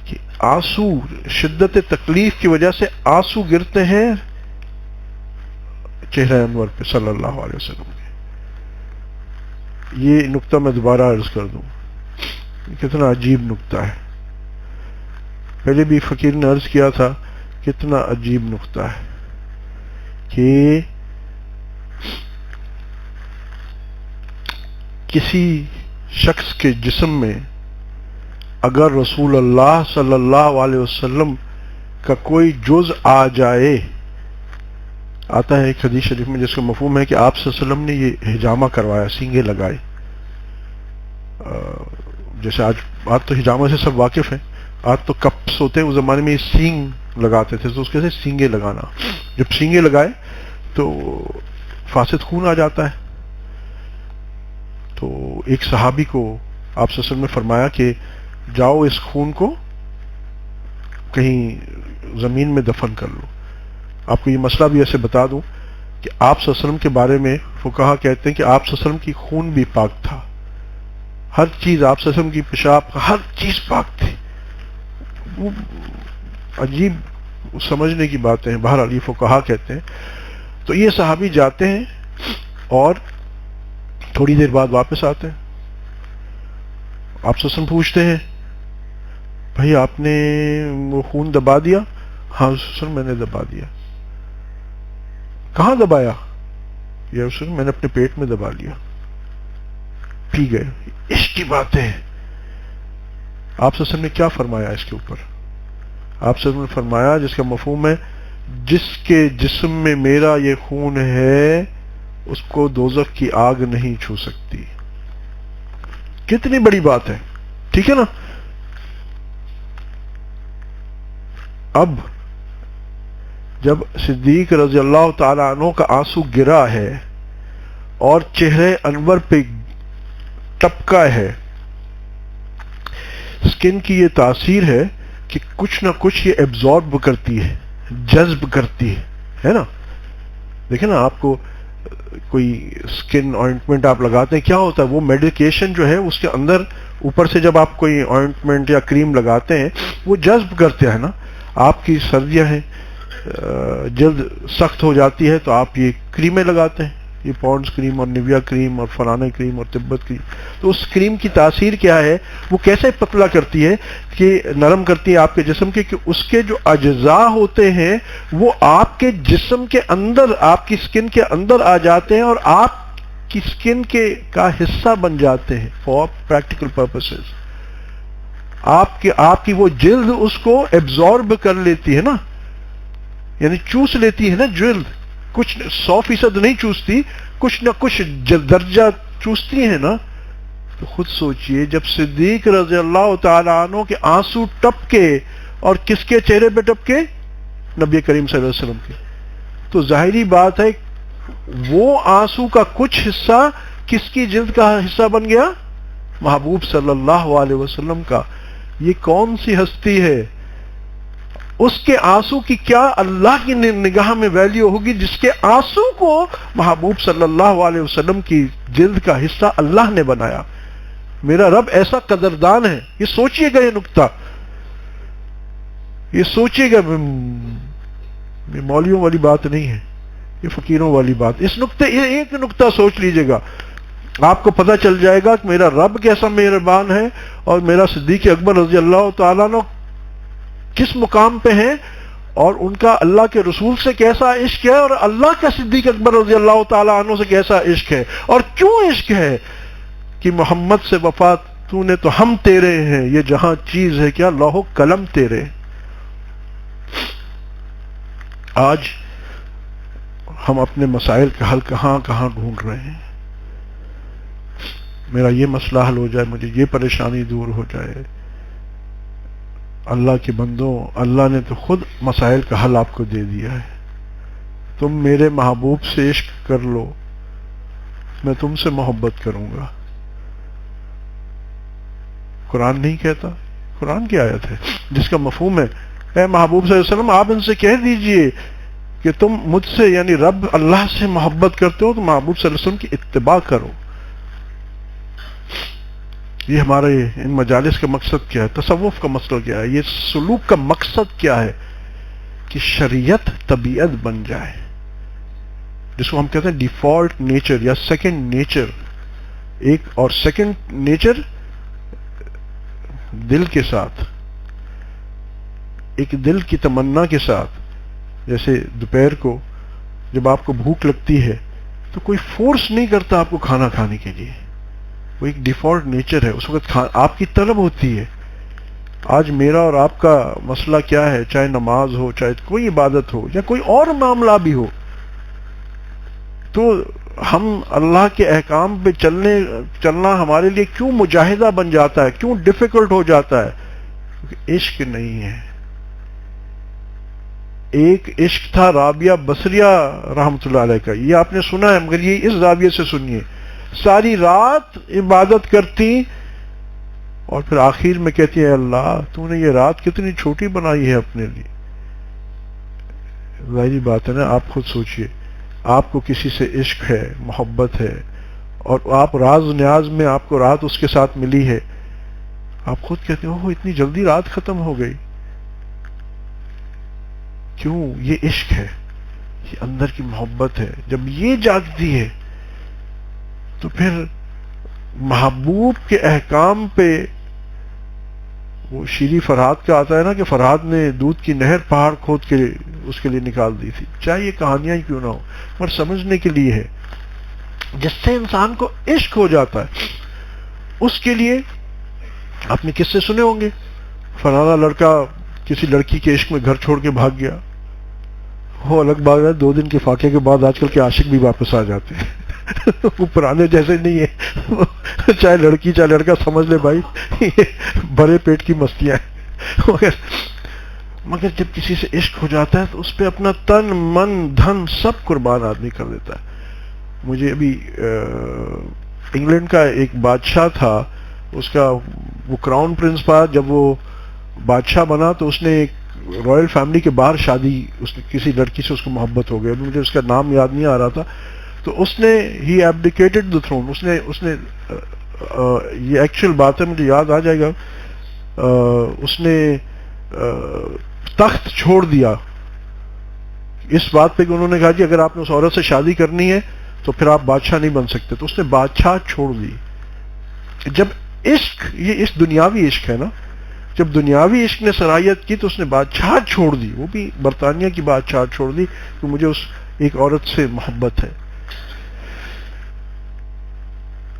کہ آنسو، شدت تکلیف کی وجہ سے آنسو گرتے ہیں چہرہ انور پہ صلی اللہ علیہ وسلم کے۔ یہ نقطہ میں دوبارہ عرض کر دوں، کتنا عجیب نقطہ ہے، پہلے بھی فقیر نے عرض کیا تھا، کتنا عجیب نقطہ ہے کہ کسی شخص کے جسم میں اگر رسول اللہ صلی اللہ علیہ وسلم کا کوئی جز آ جائے، آتا ہے ایک حدیث شریف میں جس کا مفہوم ہے کہ آپ صلی اللہ علیہ وسلم نے یہ حجامہ کروایا، سینگے لگائے، جیسے آج تو حجامہ سے سب واقف ہیں، آج تو کپس ہوتے ہیں، اس زمانے میں یہ سینگ لگاتے تھے، تو اس کے سے سینگے لگانا، جب سینگے لگائے تو فاسد خون آ جاتا ہے، تو ایک صحابی کو آپ صلی اللہ علیہ وسلم نے فرمایا کہ جاؤ اس خون کو کہیں زمین میں دفن کر لو۔ آپ کو یہ مسئلہ بھی ایسے بتا دوں کہ آپ صلی اللہ علیہ وسلم کے بارے میں فقہا کہتے ہیں کہ آپ صلی اللہ علیہ وسلم کی خون بھی پاک تھا، ہر چیز آپ صلی اللہ علیہ وسلم کی پیشاب، ہر چیز پاک تھی۔ وہ عجیب سمجھنے کی باتیں ہیں، بہرحال یہ فقہا کہتے ہیں۔ تو یہ صحابی جاتے ہیں اور تھوڑی دیر بعد واپس آتے ہیں، آپ صلی اللہ علیہ وسلم پوچھتے ہیں بھائی آپ نے وہ خون دبا دیا؟ ہاں سر میں نے دبا دیا۔ کہاں دبایا؟ یا سر میں نے اپنے پیٹ میں دبا لیا، پی گئے۔ عشق کی باتیں ہیں۔ آپ صلی اللہ علیہ وسلم نے کیا فرمایا اس کے اوپر؟ آپ صلی اللہ علیہ وسلم نے فرمایا جس کا مفہوم ہے جس کے جسم میں میرا یہ خون ہے اس کو دوزخ کی آگ نہیں چھو سکتی۔ کتنی بڑی بات ہے، ٹھیک ہے نا؟ اب جب صدیق رضی اللہ تعالی عنہ کا آنسو گرا ہے اور چہرے انور پہ ٹپکا ہے، سکن کی یہ تاثیر ہے کہ کچھ نہ کچھ یہ ایبزارب کرتی ہے، جذب کرتی ہے نا؟ دیکھیں نا، آپ کو کوئی سکن آئنٹمنٹ آپ لگاتے ہیں، کیا ہوتا ہے وہ میڈیکیشن جو ہے اس کے اندر اوپر سے جب آپ کوئی آئنٹمنٹ یا کریم لگاتے ہیں وہ جذب کرتے ہیں نا۔ آپ کی سردیاں ہیں، جلد سخت ہو جاتی ہے تو آپ یہ کریمیں لگاتے ہیں یہ پونڈز کریم اور نیویا کریم اور فلانا کریم اور تبت کریم. تو اس کریم کی تاثیر کیا ہے؟ وہ کیسے پتلا کرتی ہے کہ نرم کرتی ہے آپ کے جسم کے، کہ اس کے جو اجزاء ہوتے ہیں وہ آپ کے جسم کے اندر، آپ کی سکن کے اندر آ جاتے ہیں اور آپ کی سکن کے کا حصہ بن جاتے ہیں فار پریکٹیکل پرپسز. آپ کی وہ جلد اس کو ایبزارب کر لیتی ہے نا، یعنی چوس لیتی ہے نا جلد. کچھ 100% نہیں چوستی، کچھ نہ کچھ درجہ چوستی ہے نا. تو خود سوچئے جب صدیق رضی اللہ تعالی عنہ کے آنسو ٹپکے، اور کس کے چہرے پہ ٹپکے؟ نبی کریم صلی اللہ علیہ وسلم کے. تو ظاہری بات ہے وہ آنسو کا کچھ حصہ کس کی جلد کا حصہ بن گیا؟ محبوب صلی اللہ علیہ وسلم کا. یہ کون سی ہستی ہے؟ اس کے آنسو کی کیا اللہ کی نگاہ میں ویلیو ہوگی جس کے آنسو کو محبوب صلی اللہ علیہ وسلم کی جلد کا حصہ اللہ نے بنایا. میرا رب ایسا قدردان ہے. یہ سوچئے گا، یہ نکتہ یہ سوچئے گا. یہ مولویوں والی بات نہیں ہے، یہ فقیروں والی بات. اس نکتے یہ ایک نکتہ سوچ لیجئے گا، آپ کو پتہ چل جائے گا کہ میرا رب کیسا مہربان ہے اور میرا صدیق اکبر رضی اللہ تعالیٰ عنہ کس مقام پہ ہیں، اور ان کا اللہ کے رسول سے کیسا عشق ہے، اور اللہ کا صدیق اکبر رضی اللہ تعالیٰ عنہ سے کیسا عشق ہے. اور کیوں عشق ہے؟ کہ محمد سے وفات تو نے تو ہم تیرے ہیں، یہ جہاں چیز ہے کیا لوح و قلم تیرے. آج ہم اپنے مسائل کا حل کہاں کہاں ڈھونڈ رہے ہیں. میرا یہ مسئلہ حل ہو جائے، مجھے یہ پریشانی دور ہو جائے. اللہ کے بندوں، اللہ نے تو خود مسائل کا حل آپ کو دے دیا ہے. تم میرے محبوب سے عشق کر لو، میں تم سے محبت کروں گا. قرآن نہیں کہتا؟ قرآن کی آیت ہے جس کا مفہوم ہے اے محبوب صلی اللہ علیہ وسلم آپ ان سے کہہ دیجئے کہ تم مجھ سے یعنی رب اللہ سے محبت کرتے ہو تو محبوب صلی اللہ علیہ وسلم کی اتباع کرو. یہ ہمارے ان مجالس کا مقصد کیا ہے؟ تصوف کا مسئلہ کیا ہے؟ یہ سلوک کا مقصد کیا ہے؟ کہ شریعت طبیعت بن جائے، جس کو ہم کہتے ہیں ڈیفالٹ نیچر یا سیکنڈ نیچر. ایک اور سیکنڈ نیچر دل کے ساتھ، ایک دل کی تمنا کے ساتھ. جیسے دوپہر کو جب آپ کو بھوک لگتی ہے تو کوئی فورس نہیں کرتا آپ کو کھانا کھانے کے لیے، وہ ایک ڈیفالٹ نیچر ہے. اس وقت آپ کی طلب ہوتی ہے. آج میرا اور آپ کا مسئلہ کیا ہے؟ چاہے نماز ہو، چاہے کوئی عبادت ہو، یا کوئی اور معاملہ بھی ہو، تو ہم اللہ کے احکام پہ چلنا ہمارے لیے کیوں مجاہدہ بن جاتا ہے، کیوں ڈیفیکلٹ ہو جاتا ہے؟ کیونکہ عشق نہیں ہے. ایک عشق تھا رابعہ بصریہ رحمۃ اللہ علیہ کا، یہ آپ نے سنا ہے، مگر یہ اس زاویے سے سنیے. ساری رات عبادت کرتی اور پھر آخر میں کہتی ہے اللہ تو نے یہ رات کتنی چھوٹی بنائی ہے اپنے لیے. ظاہری بات ہے نا، آپ خود سوچئے، آپ کو کسی سے عشق ہے، محبت ہے، اور آپ راز نیاز میں آپ کو رات اس کے ساتھ ملی ہے، آپ خود کہتے ہو اتنی جلدی رات ختم ہو گئی. کیوں؟ یہ عشق ہے، یہ اندر کی محبت ہے. جب یہ جاگتی ہے تو پھر محبوب کے احکام پہ، وہ شیریں فرہاد کا آتا ہے نا کہ فرہاد نے دودھ کی نہر پہاڑ کھود کے اس کے لیے نکال دی تھی. چاہے یہ کہانیاں ہی کیوں نہ ہو، پر سمجھنے کے لیے ہے. جس سے انسان کو عشق ہو جاتا ہے، اس کے لیے آپ نے قصے سنے ہوں گے، فلانا لڑکا کسی لڑکی کے عشق میں گھر چھوڑ کے بھاگ گیا. وہ الگ بات ہے، 2 دن کے فاقے کے بعد آج کل کے عاشق بھی واپس آ جاتے ہیں. وہ پرانے جیسے نہیں ہے، چاہے لڑکی چاہے لڑکا، سمجھ لے بھائی یہ بڑے پیٹ کی مستیاں ہیں. مگر جب کسی سے عشق ہو جاتا ہے تو اس پہ اپنا تن من دھن سب قربان آدمی کر دیتا ہے. مجھے ابھی انگلینڈ کا ایک بادشاہ تھا، اس کا وہ کراؤن پرنس تھا. جب وہ بادشاہ بنا تو اس نے ایک رائل فیملی کے باہر شادی، اس نے کسی لڑکی سے اس کو محبت ہو گئی، مجھے اس کا نام یاد نہیں آ رہا تھا. تو اس نے ہی ایبڈیکیٹڈ دی تھرون، اس نے یہ ایکچوئل بات ہے، مجھے یاد آ جائے گا، اس نے تخت چھوڑ دیا اس بات پہ کہ انہوں نے کہا کہ اگر آپ نے اس عورت سے شادی کرنی ہے تو پھر آپ بادشاہ نہیں بن سکتے. تو اس نے بادشاہ چھوڑ دی. جب عشق، یہ اس دنیاوی عشق ہے نا، جب دنیاوی عشق نے صلاحیت کی تو اس نے بادشاہ چھوڑ دی، وہ بھی برطانیہ کی بادشاہ چھوڑ دی کہ مجھے اس ایک عورت سے محبت ہے.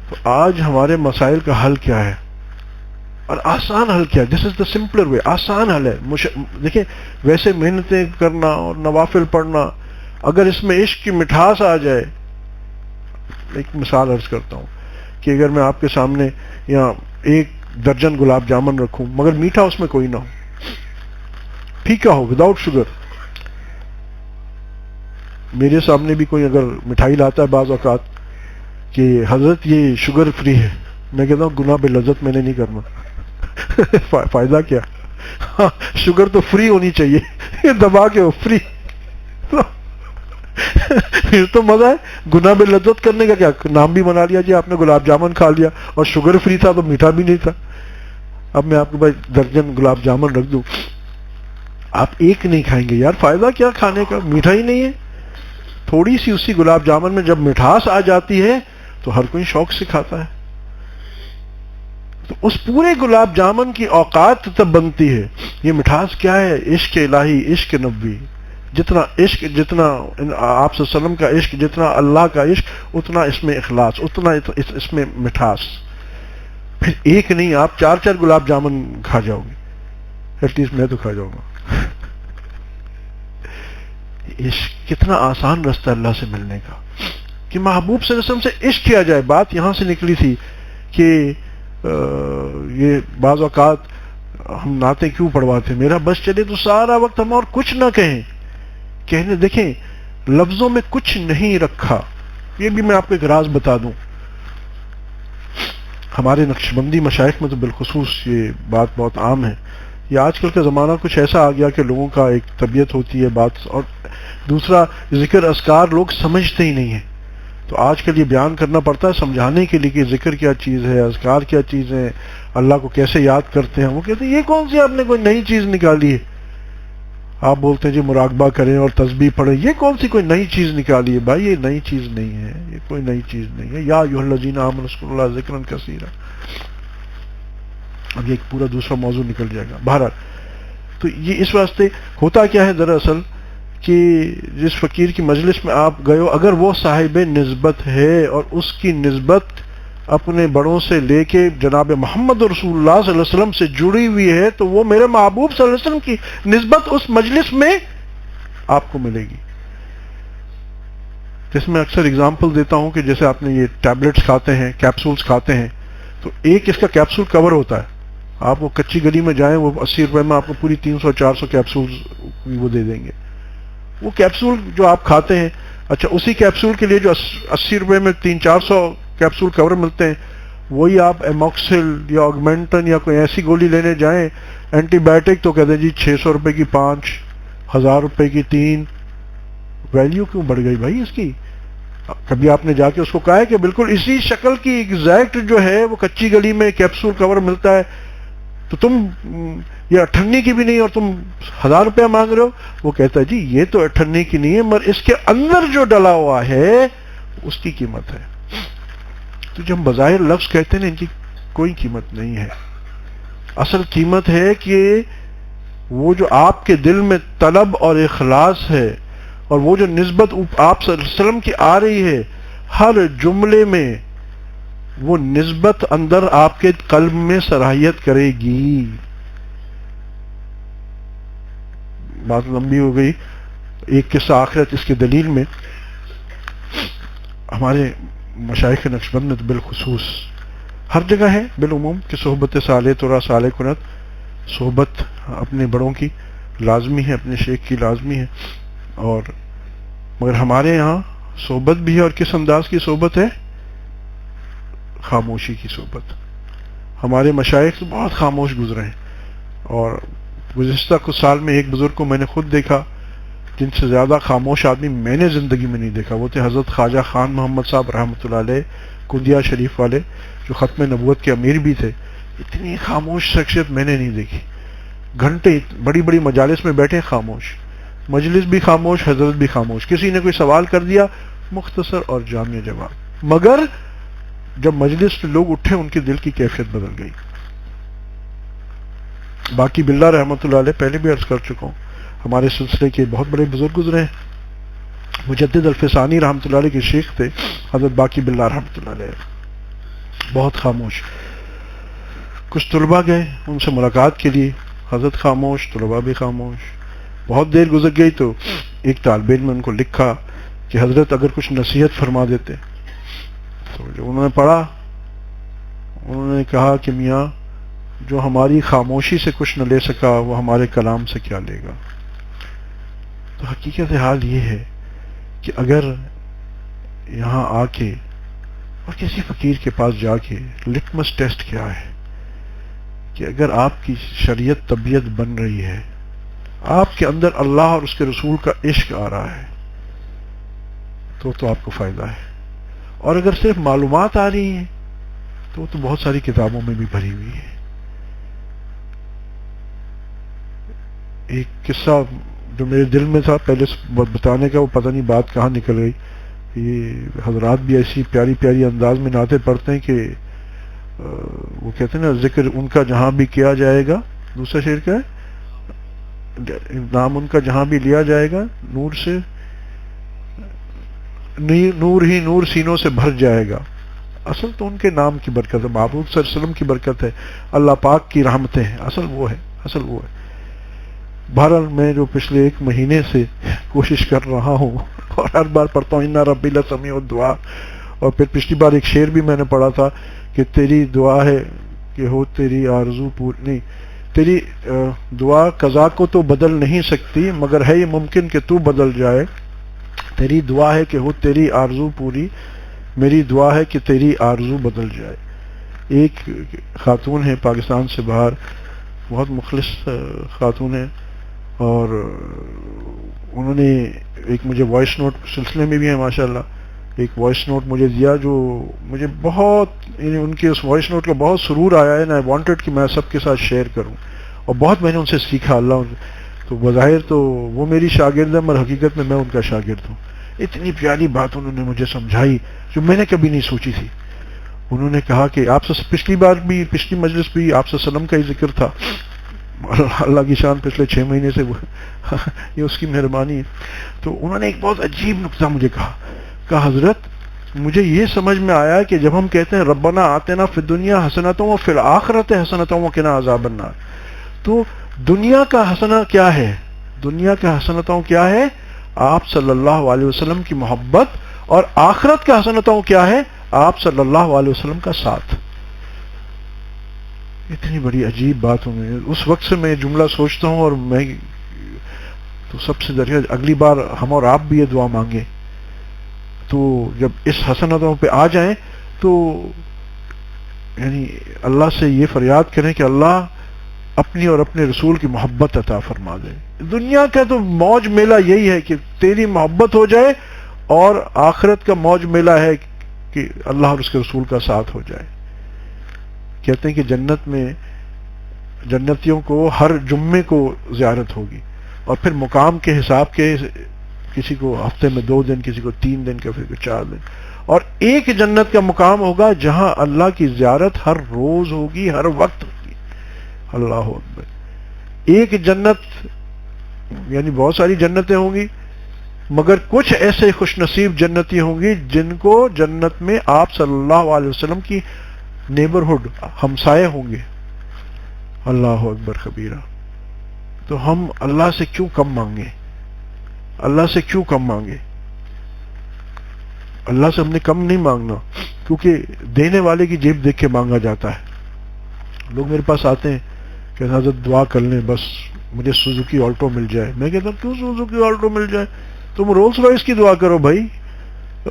تو آج ہمارے مسائل کا حل کیا ہے، اور آسان حل کیا ہے؟ دس از دا سمپلر وے. آسان حل ہے. دیکھیں ویسے محنتیں کرنا اور نوافل پڑھنا، اگر اس میں عشق کی مٹھاس آ جائے. ایک مثال عرض کرتا ہوں کہ اگر میں آپ کے سامنے یہاں 1 درجن گلاب جامن رکھوں مگر میٹھا اس میں کوئی نہ ہو، پھیکا ہو، وداؤٹ شوگر. میرے سامنے بھی کوئی اگر مٹھائی لاتا ہے بعض اوقات کہ حضرت یہ شوگر فری ہے، میں کہتا ہوں گناہ بے لذت میں نے نہیں کرنا. فائدہ کیا؟ ہاں شوگر تو فری ہونی چاہیے، دبا کے ہو فری. پھر تو مزہ ہے. گناہ بے لذت کرنے کا کیا نام بھی بنا لیا جی آپ نے، گلاب جامن کھا لیا اور شوگر فری تھا تو میٹھا بھی نہیں تھا. اب میں آپ کو بھائی درجن گلاب جامن رکھ دوں، آپ ایک نہیں کھائیں گے یار، فائدہ کیا کھانے کا، میٹھا ہی نہیں ہے. تھوڑی سی اسی گلاب جامن میں جب مٹھاس آ جاتی ہے تو ہر کوئی شوق سے کھاتا ہے. تو اس پورے گلاب جامن کی اوقات تب بنتی ہے. یہ مٹھاس کیا ہے؟ عشق الہی، عشق نبوی. جتنا عشق، جتنا آپ صلی اللہ علیہ وسلم کا عشق، جتنا اللہ کا عشق، اتنا اس میں اخلاص، اتنا اس میں مٹھاس. پھر ایک نہیں، آپ 4 گلاب جامن کھا جاؤ گے. ایٹ لیسٹ میں تو کھا جاؤں گا. عشق کتنا آسان رستہ اللہ سے ملنے کا، کہ محبوب صلی اللہ علیہ وسلم سے عشق کیا جائے. بات یہاں سے نکلی تھی کہ یہ بعض اوقات ہم نعتیں کیوں پڑھواتے ہیں، میرا بس چلے تو سارا وقت ہم اور کچھ نہ کہیں. کہنے دیکھیں لفظوں میں کچھ نہیں رکھا. یہ بھی میں آپ کو ایک راز بتا دوں، ہمارے نقشبندی مشائخ میں تو بالخصوص یہ بات بہت عام ہے. یہ آج کل کا زمانہ کچھ ایسا آ گیا کہ لوگوں کا ایک طبیعت ہوتی ہے بات، اور دوسرا ذکر اذکار لوگ سمجھتے ہی نہیں ہیں. تو آج کل یہ بیان کرنا پڑتا ہے سمجھانے کے لیے کہ ذکر کیا چیز ہے، اذکار کیا چیز ہے، اللہ کو کیسے یاد کرتے ہیں. وہ کہتے ہیں یہ کون سی آپ نے کوئی نئی چیز نکالی ہے. آپ بولتے ہیں جی مراقبہ کریں اور تسبیح پڑھیں، یہ کون سی کوئی نئی چیز نکالی ہے. بھائی یہ نئی چیز نہیں ہے، یہ کوئی نئی چیز نہیں ہے. یا ایھا الذین آمنوا اذکروا اللہ ذکرا کثیرا. اب یہ ایک پورا دوسرا موضوع نکل جائے گا. بہرحال تو یہ اس واسطے ہوتا کیا ہے دراصل کہ جس فقیر کی مجلس میں آپ گئے ہو، اگر وہ صاحب نسبت ہے اور اس کی نسبت اپنے بڑوں سے لے کے جناب محمد رسول اللہ صلی اللہ علیہ وسلم سے جڑی ہوئی ہے، تو وہ میرے محبوب صلی اللہ علیہ وسلم کی نسبت اس مجلس میں آپ کو ملے گی. جس میں اکثر اگزامپل دیتا ہوں کہ جیسے آپ نے یہ ٹیبلٹس کھاتے ہیں، کیپسولز کھاتے ہیں، تو ایک اس کا کیپسول کور ہوتا ہے. آپ وہ کچی گلی میں جائیں، وہ 80 روپے میں آپ کو پوری 300-400 کیپسولز وہ دے دیں گے. وہ کیپسول جو آپ کھاتے ہیں، اچھا اسی کیپسول کے لیے جو 80 روپے میں 300-400 کیپسول کور ملتے ہیں، وہی آپ ایموکسل یا آگمنٹن یا کوئی ایسی گولی لینے جائیں اینٹی بائیوٹک تو کہتے ہیں جی 600 روپے کی 5، 1000 روپے کی 3. ویلیو کیوں بڑھ گئی بھائی اس کی؟ کبھی آپ نے جا کے اس کو کہا ہے کہ بالکل اسی شکل کی ایگزیکٹ جو ہے وہ کچی گلی میں کیپسول کور ملتا ہے، تو تم یہ 98 کی بھی نہیں اور تم 1000 روپیہ مانگ رہے ہو؟ وہ کہتا ہے جی یہ تو 98 کی نہیں ہے، مگر اس کے اندر جو ڈلا ہوا ہے اس کی قیمت ہے. تو جب بظاہر لفظ کہتے ہیں نا ان کی کوئی قیمت نہیں ہے. اصل قیمت ہے کہ وہ جو آپ کے دل میں طلب اور اخلاص ہے، اور وہ جو نسبت آپ صلی اللہ علیہ وسلم کی آ رہی ہے، ہر جملے میں وہ نسبت اندر آپ کے قلب میں صلاحیت کرے گی. بات لمبی ہو گئی. ایک قصہ آخرت اس کی دلیل میں، ہمارے مشائخ نقشبند میں تو بالخصوص ہر جگہ ہے بالعموم کہ صحبت صالح ترا صالح کنت، صحبت اپنے بڑوں کی لازمی ہے، اپنے شیخ کی لازمی ہے. اور مگر ہمارے یہاں صحبت بھی ہے، اور کس انداز کی صحبت ہے؟ خاموشی کی صحبت. ہمارے مشائخ بہت خاموش گزرے ہیں، اور گزشتہ کچھ سال میں ایک بزرگ کو میں نے خود دیکھا جن سے زیادہ خاموش آدمی میں نے زندگی میں نہیں دیکھا. وہ تھے حضرت خواجہ خان محمد صاحب رحمۃ اللہ علیہ، کندیا شریف والے، جو ختم نبوت کے امیر بھی تھے. اتنی خاموش شخصیت میں نے نہیں دیکھی. گھنٹے بڑی بڑی مجالس میں بیٹھے خاموش، مجلس بھی خاموش، حضرت بھی خاموش. کسی نے کوئی سوال کر دیا مختصر اور جامع جواب، مگر جب مجلس میں لوگ اٹھے ان کے دل کی کیفیت بدل گئی. باقی باللہ رحمۃ اللہ علیہ پہلے بھی عرض کر چکا ہوں، ہمارے سلسلے کے بہت بڑے بزرگ گزرے ہیں. مجدد الفسانی رحمۃ اللہ علیہ کے شیخ تھے حضرت باقی باللہ رحمۃ اللہ علیہ، بہت خاموش. کچھ طلباء گئے ان سے ملاقات کے لیے، حضرت خاموش، طلباء بھی خاموش. بہت دیر گزر گئی تو ایک طالب علم نے ان کو لکھا کہ حضرت اگر کچھ نصیحت فرما دیتے. تو جو انہوں نے پڑھا، انہوں نے کہا کہ میاں جو ہماری خاموشی سے کچھ نہ لے سکا وہ ہمارے کلام سے کیا لے گا. تو حقیقت حال یہ ہے کہ اگر یہاں آ کے اور کسی فقیر کے پاس جا کے لٹمس ٹیسٹ کیا ہے کہ اگر آپ کی شریعت طبیعت بن رہی ہے، آپ کے اندر اللہ اور اس کے رسول کا عشق آ رہا ہے تو آپ کو فائدہ ہے. اور اگر صرف معلومات آ رہی ہیں تو بہت ساری کتابوں میں بھی بھری ہوئی ہے. ایک قصہ جو میرے دل میں تھا پہلے بتانے کا، وہ پتہ نہیں بات کہاں نکل گئی. یہ حضرات بھی ایسی پیاری پیاری انداز میں نعتیں پڑھتے ہیں کہ وہ کہتے ہیں نا ذکر ان کا جہاں بھی کیا جائے گا، دوسرا شعر کیا ہے، نام ان کا جہاں بھی لیا جائے گا نور سے نور ہی نور سینوں سے بھر جائے گا. اصل تو ان کے نام کی برکت ہے، محبوب صلی اللہ علیہ وسلم کی برکت ہے، اللہ پاک کی رحمتیں ہیں. اصل وہ ہے. بہرحال میں جو پچھلے ایک مہینے سے کوشش کر رہا ہوں اور ہر بار پڑھتا ہوں اِنَّ رَبِّی لَسَمِیعُ الدُّعَاء، اور پھر پچھلی بار ایک شعر بھی میں نے پڑھا تھا کہ تیری دعا ہے کہ ہو تیری آرزو پوری، نہیں، تیری دعا قضا کو تو بدل نہیں سکتی مگر ہے یہ ممکن کہ تو بدل جائے. تیری دعا ہے کہ ہو تیری آرزو پوری، میری دعا ہے کہ تیری آرزو بدل جائے. ایک خاتون ہے پاکستان سے باہر، بہت مخلص خاتون ہے، اور انہوں نے ایک مجھے وائس نوٹ سلسلے میں بھی ہے ماشاءاللہ، ایک وائس نوٹ مجھے دیا جو مجھے بہت، یعنی ان کے اس وائس نوٹ کا بہت سرور آیا ہے، نا وانٹڈ کہ میں سب کے ساتھ شیئر کروں، اور بہت میں نے ان سے سیکھا. اللہ تو بظاہر تو وہ میری شاگرد ہے مگر حقیقت میں ان کا شاگرد ہوں. اتنی پیاری بات انہوں نے مجھے سمجھائی جو میں نے کبھی نہیں سوچی تھی. انہوں نے کہا کہ آپ سے پچھلی بار بھی، پچھلی مجلس بھی آپ سے وسلم کا ہی ذکر تھا. اللہ کی شان پچھلے 6 مہینے سے یہ اس کی مہربانی ہے. تو انہوں نے ایک بہت عجیب نقطہ مجھے کہا حضرت مجھے یہ سمجھ میں آیا کہ جب ہم کہتے ہیں ربنا آتنا فی الدنیا حسنۃ وفی الآخرۃ حسنۃ وقنا عذاب النار، تو دنیا کا حسنہ کیا ہے؟ دنیا کا حسنتوں کیا ہے؟ آپ صلی اللہ علیہ وسلم کی محبت. اور آخرت کا حسنتوں کیا ہے؟ آپ صلی اللہ علیہ وسلم کا ساتھ. اتنی بڑی عجیب بات ہوئی. اس وقت سے میں جملہ سوچتا ہوں، اور میں تو سب سے درجہ اگلی بار ہم اور آپ بھی یہ دعا مانگیں تو جب اس حسنتوں پہ آ جائیں تو یعنی اللہ سے یہ فریاد کریں کہ اللہ اپنی اور اپنے رسول کی محبت عطا فرما دے. دنیا کا تو موج میلہ یہی ہے کہ تیری محبت ہو جائے، اور آخرت کا موج میلہ ہے کہ اللہ اور اس کے رسول کا ساتھ ہو جائے. کہتے ہیں کہ جنت میں جنتیوں کو ہر جمعے کو زیارت ہوگی، اور پھر مقام کے حساب کے کسی کو ہفتے میں 2 دن، کسی کو 3 دن، کسی کو 4 دن. اور ایک جنت کا مقام ہوگا جہاں اللہ کی زیارت ہر روز ہوگی، ہر وقت ہوگی. اللہ اکبر. ایک جنت یعنی بہت ساری جنتیں ہوں گی، مگر کچھ ایسے خوش نصیب جنتی ہوں گی جن کو جنت میں آپ صلی اللہ علیہ وسلم کی نیبرہڈ ہمسائے ہوں گے. اللہ اکبر کبیرہ. تو ہم اللہ سے کیوں کم مانگے؟ اللہ سے کیوں کم مانگے؟ اللہ سے ہم نے کم نہیں مانگنا، کیونکہ دینے والے کی جیب دیکھ کے مانگا جاتا ہے. لوگ میرے پاس آتے ہیں کہ حضرت دعا کر لیں بس مجھے سوزوکی آلٹو مل جائے. میں کہتا ہوں کیوں سوزوکی آلٹو مل جائے؟ تم رولز رائس کی دعا کرو بھائی،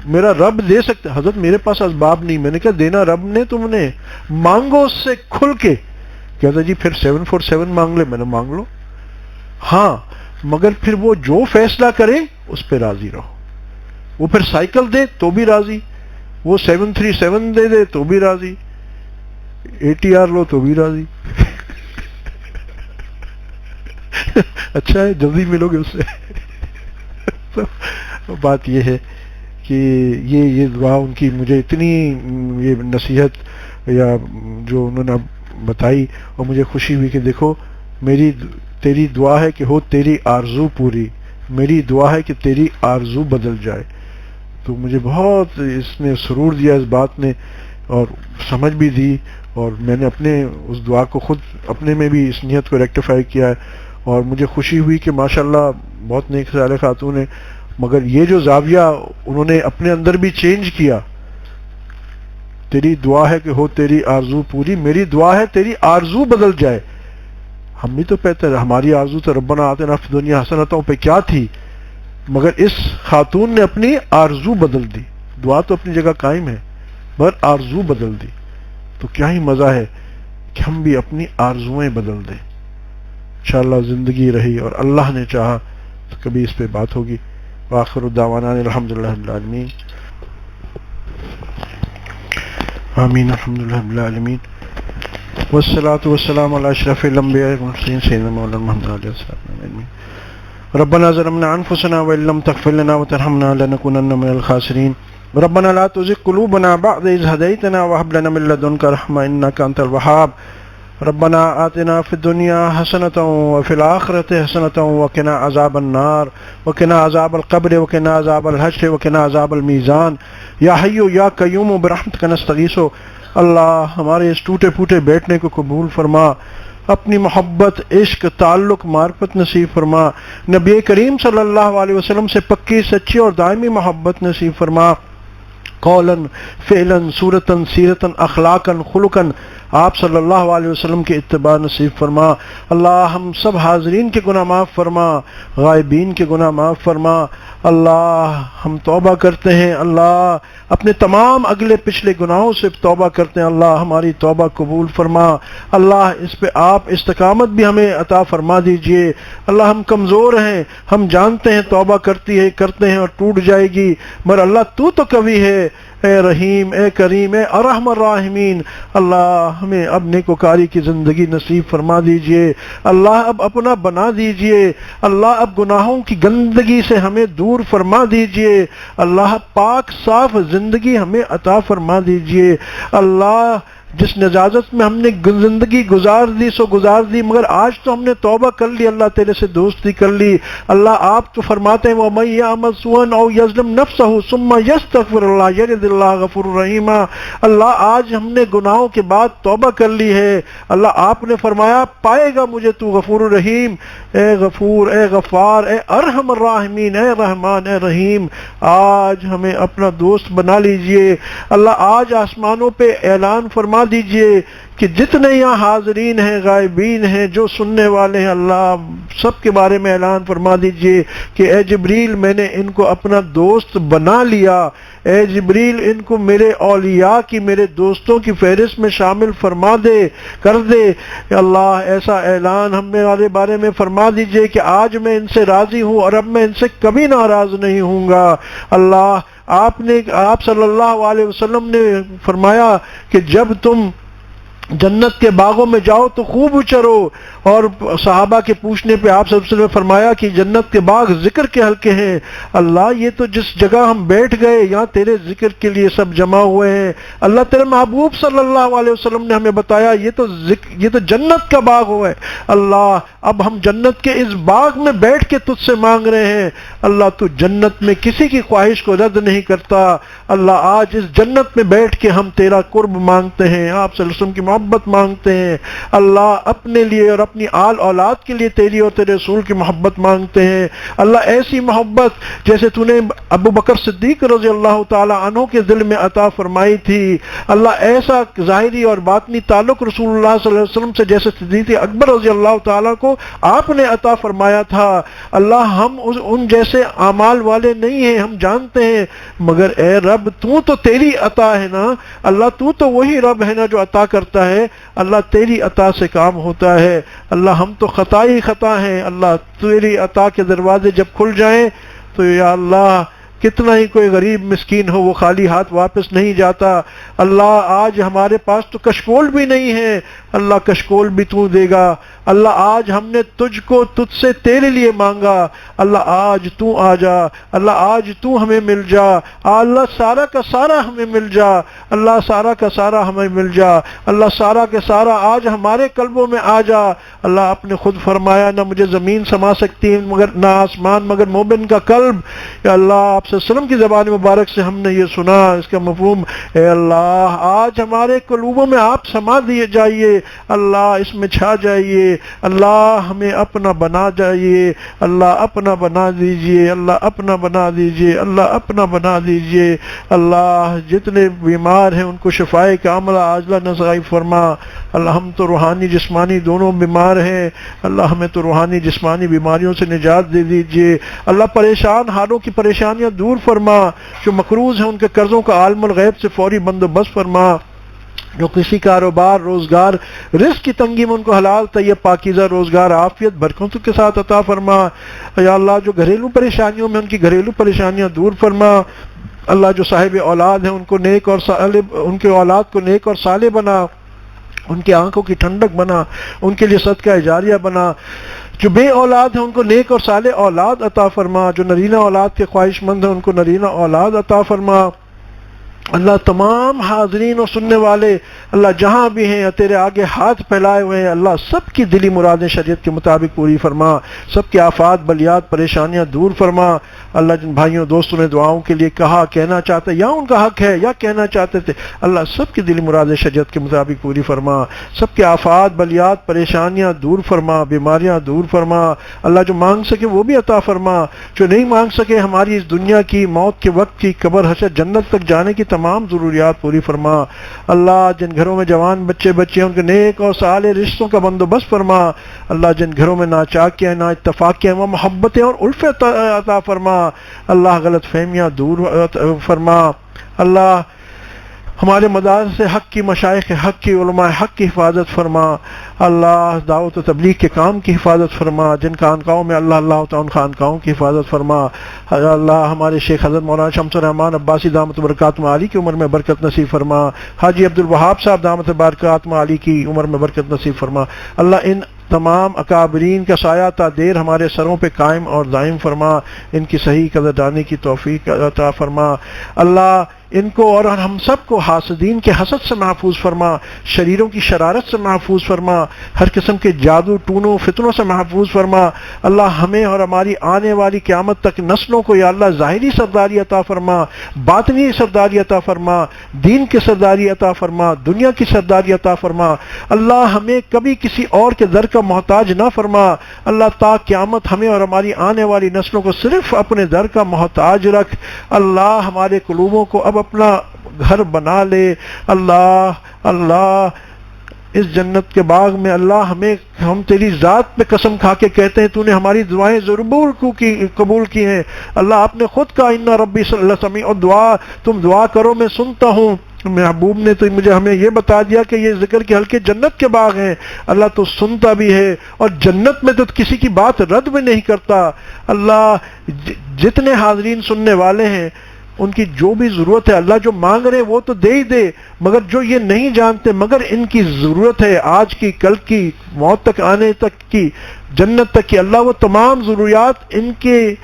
میرا رب دے سکتا. حضرت میرے پاس اسباب نہیں. میں نے کہا دینا رب نے، تم نے مانگو اس سے کھل کے. کہتا جی پھر 747 مانگ لے. میں نے مانگ لو، ہاں مگر پھر وہ جو فیصلہ کرے اس پہ راضی رہو. وہ پھر سائیکل دے تو بھی راضی، وہ 737 دے دے تو بھی راضی، ATR لو تو بھی راضی. اچھا ہے جلدی ملو گے اس سے. تو بات یہ ہے کہ یہ دعا ان کی مجھے اتنی یہ نصیحت یا جو انہوں نے بتائی، اور مجھے خوشی ہوئی کہ دیکھو تیری دعا ہے کہ ہو تیری آرزو پوری، میری دعا ہے کہ تیری آرزو بدل جائے. تو مجھے بہت اس نے سرور دیا اس بات نے، اور سمجھ بھی دی، اور میں نے اپنے اس دعا کو خود اپنے میں بھی اس نیت کو ریکٹیفائی کیا ہے. اور مجھے خوشی ہوئی کہ ماشاءاللہ بہت نیک صالح خاتون ہے، مگر یہ جو زاویہ انہوں نے اپنے اندر بھی چینج کیا، تیری دعا ہے کہ ہو تیری آرزو پوری، میری دعا ہے تیری آرزو بدل جائے. ہم بھی تو کہتے ہیں ہماری آرزو تو ربنا آتنا فی الدنیا حسنتوں پہ کیا تھی، مگر اس خاتون نے اپنی آرزو بدل دی. دعا تو اپنی جگہ قائم ہے مگر آرزو بدل دی. تو کیا ہی مزہ ہے کہ ہم بھی اپنی آرزویں بدل دیں. انشاءاللہ زندگی رہی اور اللہ نے چاہا تو کبھی اس پہ بات ہوگی. وآخر دعوانا الحمدللہ رب العالمین. آمین. الحمدللہ رب العالمین. والصلاة والسلام علی اشرف الانبیاء والمرسلین سیدنا مولانا محمد علیہ السلام. ربنا ظلمنا انفسنا وان لم تغفر لنا وترحمنا لنكونن من الخاسرین. ربنا لا تزغ قلوبنا بعد إذ هديتنا وهب لنا من لدنك رحمة إنك أنت الوهاب. ربنا آتنا في الدنيا حسنة وفي الآخرة حسنة وقنا عذاب النار وقنا عذاب القبر وقنا عذاب الحشر وقنا عذاب الميزان. یا حی یا قیوم برحمتک نستغیث. اللہ ہمارے اس ٹوٹے پھوٹے بیٹھنے کو قبول فرما، اپنی محبت، عشق، تعلق، معرفت نصیب فرما. نبی کریم صلی اللہ علیہ وسلم سے پکی، سچی اور دائمی محبت نصیب فرما. قولاً، فعلاً، صورتاً، سیرتاً، اخلاقاً، خلقاً آپ صلی اللہ علیہ وسلم کے اتباع نصیب فرما. اللہ ہم سب حاضرین کے گناہ معاف فرما، غائبین کے گناہ معاف فرما. اللہ ہم توبہ کرتے ہیں، اللہ اپنے تمام اگلے پچھلے گناہوں سے توبہ کرتے ہیں. اللہ ہماری توبہ قبول فرما. اللہ اس پہ آپ استقامت بھی ہمیں عطا فرما دیجئے. اللہ ہم کمزور ہیں، ہم جانتے ہیں توبہ کرتے ہیں اور ٹوٹ جائے گی، مگر اللہ تو قوی ہے. اے رحیم، اے کریم، اے ارحم الراحمین. اللہ ہمیں اب نیکوکاری کی زندگی نصیب فرما دیجئے. اللہ اب اپنا بنا دیجئے. اللہ اب گناہوں کی گندگی سے ہمیں دور فرما دیجئے. اللہ پاک صاف زندگی ہمیں عطا فرما دیجئے. اللہ جس نجازت میں ہم نے زندگی گزار دی، مگر آج تو ہم نے توبہ کر لی، اللہ تیرے سے دوستی کر لی. اللہ آپ تو فرماتے ہیں وَمَن يَعْمَلْ سُوءًا أَوْ يَظْلِمْ نَفْسَهُ ثُمَّ يَسْتَغْفِرُ اللَّهَ يَجِدِ اللَّهَ غَفُورًا رَحِيمًا. اللہ آج ہم نے گناہوں کے بعد توبہ کر لی ہے. اللہ آپ نے فرمایا پائے گا مجھے تو غفور الرحیم. اے غفور، اے غفار، اے ارحم الراحمین، اے رحمان، اے رحیم. آج ہمیں اپنا دوست بنا لیجئے. اللہ آج آسمانوں پہ اعلان فرما دیجئے کہ جتنے یہاں حاضرین ہیں، غائبین ہیں، جو سننے والے ہیں، اللہ سب کے بارے میں اعلان فرما دیجئے کہ اے جبریل میں نے ان کو اپنا دوست بنا لیا. اے جبریل ان کو میرے اولیاء کی، میرے دوستوں کی فہرست میں شامل فرما دے، کر دے. اللہ ایسا اعلان ہمارے بارے میں فرما دیجئے کہ آج میں ان سے راضی ہوں اور اب میں ان سے کبھی ناراض نہیں ہوں گا. اللہ آپ صلی اللہ علیہ وسلم نے فرمایا کہ جب تم جنت کے باغوں میں جاؤ تو خوب اچرو. اور صحابہ کے پوچھنے پہ آپ صلی اللہ علیہ وسلم نے فرمایا کہ جنت کے باغ ذکر کے حلقے ہیں. اللہ یہ تو جس جگہ ہم بیٹھ گئے یہاں تیرے ذکر کے لیے سب جمع ہوئے ہیں. اللہ تیرے محبوب صلی اللہ علیہ وسلم نے ہمیں بتایا یہ تو جنت کا باغ ہوا ہے. اللہ اب ہم جنت کے اس باغ میں بیٹھ کے تجھ سے مانگ رہے ہیں. اللہ تو جنت میں کسی کی خواہش کو رد نہیں کرتا. اللہ آج اس جنت میں بیٹھ کے ہم تیرا قرب مانگتے ہیں، آپ صلی اللہ علیہ وسلم کی محبت مانگتے ہیں. اللہ اپنے لیے اور اپنی آل اولاد کے لیے تیری اور تیرے رسول کی محبت مانگتے ہیں. اللہ ایسی محبت جیسے تو نے ابو بکر صدیق رضی اللہ تعالی عنہ کے دل میں عطا فرمائی تھی. اللہ ایسا ظاہری اور باطنی تعلق رسول اللہ صلی اللہ علیہ وسلم سے جیسے صدیق اکبر رضی اللہ تعالیٰ کو آپ نے عطا فرمایا تھا. اللہ ہم ان جیسے اعمال والے نہیں ہیں، ہم جانتے ہیں، مگر اے رب تو تیری عطا ہے نا. اللہ تو وہی رب ہے نا جو عطا کرتا ہے. اللہ تیری عطا سے کام ہوتا ہے. اللہ ہم تو خطا ہیں. اللہ تیری عطا کے دروازے جب کھل جائیں تو یا اللہ کتنا ہی کوئی غریب مسکین ہو وہ خالی ہاتھ واپس نہیں جاتا۔ اللہ آج ہمارے پاس تو کشکول بھی نہیں ہے، اللہ کشکول بھی تو دے گا۔ اللہ آج ہم نے تجھ سے تیرے لیے مانگا، اللہ آج تو آ جا، اللہ آج تو ہمیں مل جا، اللہ سارا کا سارا ہمیں مل جا، اللہ سارا کا سارا ہمیں مل جا، اللہ سارا کے سارا آج ہمارے قلبوں میں آ جا۔ اللہ آپ نے خود فرمایا نہ مجھے زمین سما سکتی مگر نہ آسمان مگر مومن کا قلب۔ یا اللہ آپ صلی اللہ علیہ وسلم کی زبان مبارک سے ہم نے یہ سنا، اس کا مفہوم اے اللہ آج ہمارے قلوبوں میں آپ سما دیے جائیے، اللہ اس میں چھا جائیے، اللہ ہمیں اپنا بنا جائیے، اللہ اپنا بنا دیجئے، اللہ اپنا بنا دیجئے، اللہ اپنا بنا دیجئے۔ اللہ جتنے بیمار ہیں ان کو شفائے کاملہ عاجلہ نصیب فرما۔ اللہ ہم تو روحانی جسمانی دونوں بیمار ہیں، اللہ ہمیں تو روحانی جسمانی بیماریوں سے نجات دے دیجئے۔ اللہ پریشان حالوں کی پریشانیاں دور فرما، جو مقروض ہیں ان کے قرضوں کا عالم الغیب سے فوری بندوبست فرما، جو کسی کاروبار روزگار رزق کی تنگی میں ان کو حلال طیب پاکیزہ روزگار عافیت برکتوں کے ساتھ عطا فرما۔ یا اللہ جو گھریلو پریشانیوں میں ان کی گھریلو پریشانیاں دور فرما۔ اللہ جو صاحب اولاد ہیں ان کو نیک اور صالح، ان کے اولاد کو نیک اور صالح بنا، ان کی آنکھوں کی ٹھنڈک بنا، ان کے لیے صدقہ جاریہ بنا۔ جو بے اولاد ہیں ان کو نیک اور صالح اولاد عطا فرما، جو نرینہ اولاد کے خواہش مند ہیں ان کو نرینہ اولاد عطا فرما۔ اللہ تمام حاضرین اور سننے والے اللہ جہاں بھی ہیں تیرے آگے ہاتھ پھیلائے ہوئے ہیں، اللہ سب کی دلی مرادیں شریعت کے مطابق پوری فرما، سب کے آفات بلیات پریشانیاں دور فرما۔ اللہ جن بھائیوں دوستوں نے دعاؤں کے لیے کہا، کہنا چاہتے یا ان کا حق ہے یا کہنا چاہتے تھے، اللہ سب کی دلی مرادیں شریعت کے مطابق پوری فرما، سب کے آفات بلیات پریشانیاں دور فرما، بیماریاں دور فرما۔ اللہ جو مانگ سکے وہ بھی عطا فرما، جو نہیں مانگ سکے ہماری اس دنیا کی موت کے وقت کی قبر حشر جنت تک جانے کی تمام ضروریات پوری فرما۔ اللہ جن گھروں میں جوان بچے ہیں ان کے نیک اور صالح رشتوں کا بندوبست فرما۔ اللہ جن گھروں میں ناچاکیاں نا اتفاقیاں وہ محبتیں اور الفت عطا فرما۔ اللہ غلط فہمیاں دور فرما۔ اللہ ہمارے مدارس حق کی مشائخ حق کی علماء حق کی حفاظت فرما۔ اللہ دعوت و تبلیغ کے کام کی حفاظت فرما، جن خانقاہوں میں اللہ تعالیٰ خانقاہوں کی حفاظت فرما۔ اللہ ہمارے شیخ حضرت مولانا شمس الرحمان عباسی دامت برکاتہ علی کی عمر میں برکت نصیب فرما، حاجی عبدالوہاب صاحب دامت برکاتہ علی کی عمر میں برکت نصیب فرما۔ اللہ ان تمام اکابرین کا سایہ تا دیر ہمارے سروں پہ قائم اور دائم فرما، ان کی صحیح قدردانی کی توفیق عطا فرما۔ اللہ ان کو اور ہم سب کو حاسدین کے حسد سے محفوظ فرما، شریروں کی شرارت سے محفوظ فرما، ہر قسم کے جادو ٹونوں فتنوں سے محفوظ فرما۔ اللہ ہمیں اور ہماری آنے والی قیامت تک نسلوں کو یا اللہ ظاہری سرداری عطا فرما، باطنی سرداری عطا فرما، دین کی سرداری عطا فرما، دنیا کی سرداری عطا فرما۔ اللہ ہمیں کبھی کسی اور کے در کا محتاج نہ فرما۔ اللہ تا قیامت ہمیں اور ہماری آنے والی نسلوں کو صرف اپنے در کا محتاج رکھ۔ اللہ ہمارے قلوبوں کو اب اپنا گھر بنا لے۔ اللہ اس جنت کے باغ میں اللہ ہم تیری ذات پہ قسم کھا کے کہتے ہیں تو نے ہماری دعائیں ضرور قبول کی ہیں۔ اللہ آپ نے خود کہا ان ربی صلی اللہ سمیع الدعاء، تم دعا کرو میں سنتا ہوں۔ محبوب نے تو ہمیں یہ بتا دیا کہ یہ ذکر کے حلقے جنت کے باغ ہیں۔ اللہ تو سنتا بھی ہے اور جنت میں تو کسی کی بات رد بھی نہیں کرتا۔ اللہ جتنے حاضرین سننے والے ہیں ان کی جو بھی ضرورت ہے اللہ جو مانگ رہے وہ تو دے ہی دے، مگر جو یہ نہیں جانتے مگر ان کی ضرورت ہے آج کی کل کی موت تک آنے تک کی جنت تک کی، اللہ وہ تمام ضروریات ان کے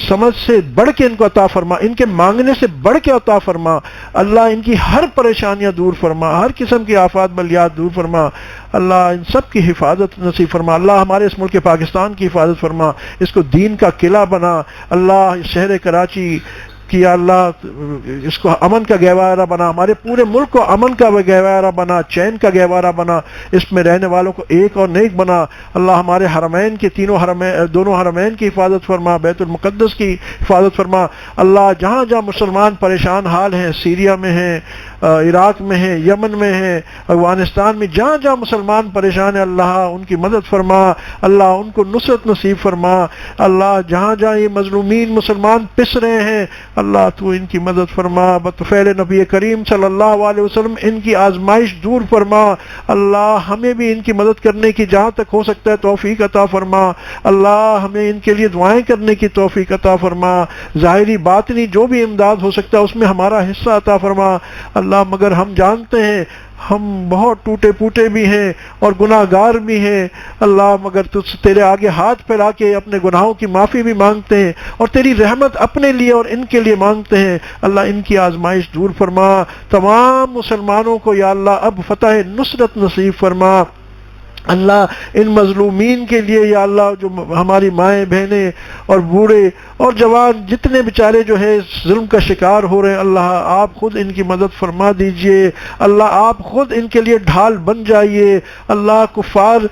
سمجھ سے بڑھ کے ان کو عطا فرما، ان کے مانگنے سے بڑھ کے عطا فرما۔ اللہ ان کی ہر پریشانیاں دور فرما، ہر قسم کی آفات بلیات دور فرما۔ اللہ ان سب کی حفاظت نصیب فرما۔ اللہ ہمارے اس ملک پاکستان کی حفاظت فرما، اس کو دین کا قلعہ بنا۔ اللہ شہر کراچی کہ اللہ اس کو امن کا گہوارہ بنا، ہمارے پورے ملک کو امن کا گہوارہ بنا، چین کا گہوارہ بنا، اس میں رہنے والوں کو ایک اور نیک بنا۔ اللہ ہمارے حرمین کے دونوں حرمین کی حفاظت فرما، بیت المقدس کی حفاظت فرما۔ اللہ جہاں جہاں مسلمان پریشان حال ہیں، سیریا میں ہیں، عراق میں ہیں، یمن میں ہیں، افغانستان میں، جہاں جہاں مسلمان پریشان ہیں اللہ ان کی مدد فرما، اللہ ان کو نصرت نصیب فرما، اللہ جہاں جہاں یہ مظلومین مسلمان پس رہے ہیں اللہ تو ان کی مدد فرما، بطفیل نبی کریم صلی اللہ علیہ وسلم ان کی آزمائش دور فرما، اللہ ہمیں بھی ان کی مدد کرنے کی جہاں تک ہو سکتا ہے توفیق عطا فرما، اللہ ہمیں ان کے لیے دعائیں کرنے کی توفیق عطا فرما، ظاہری باطنی جو بھی امداد ہو سکتا ہے اس میں ہمارا حصہ عطا فرما، اللہ مگر ہم جانتے ہیں ہم بہت ٹوٹے پوٹے بھی ہیں اور گناہ گار بھی ہیں اللہ، مگر تیرے آگے ہاتھ پھیلا کے اپنے گناہوں کی معافی بھی مانگتے ہیں اور تیری رحمت اپنے لیے اور ان کے لیے مانگتے ہیں، اللہ ان کی آزمائش دور فرما، تمام مسلمانوں کو یا اللہ اب فتح نصرت نصیب فرما، اللہ ان مظلومین کے لیے یا اللہ جو ہماری مائیں بہنیں اور بوڑھے اور جوان جتنے بیچارے جو ہے ظلم کا شکار ہو رہے ہیں اللہ آپ خود ان کی مدد فرما دیجئے، اللہ آپ خود ان کے لیے ڈھال بن جائیے، اللہ کفار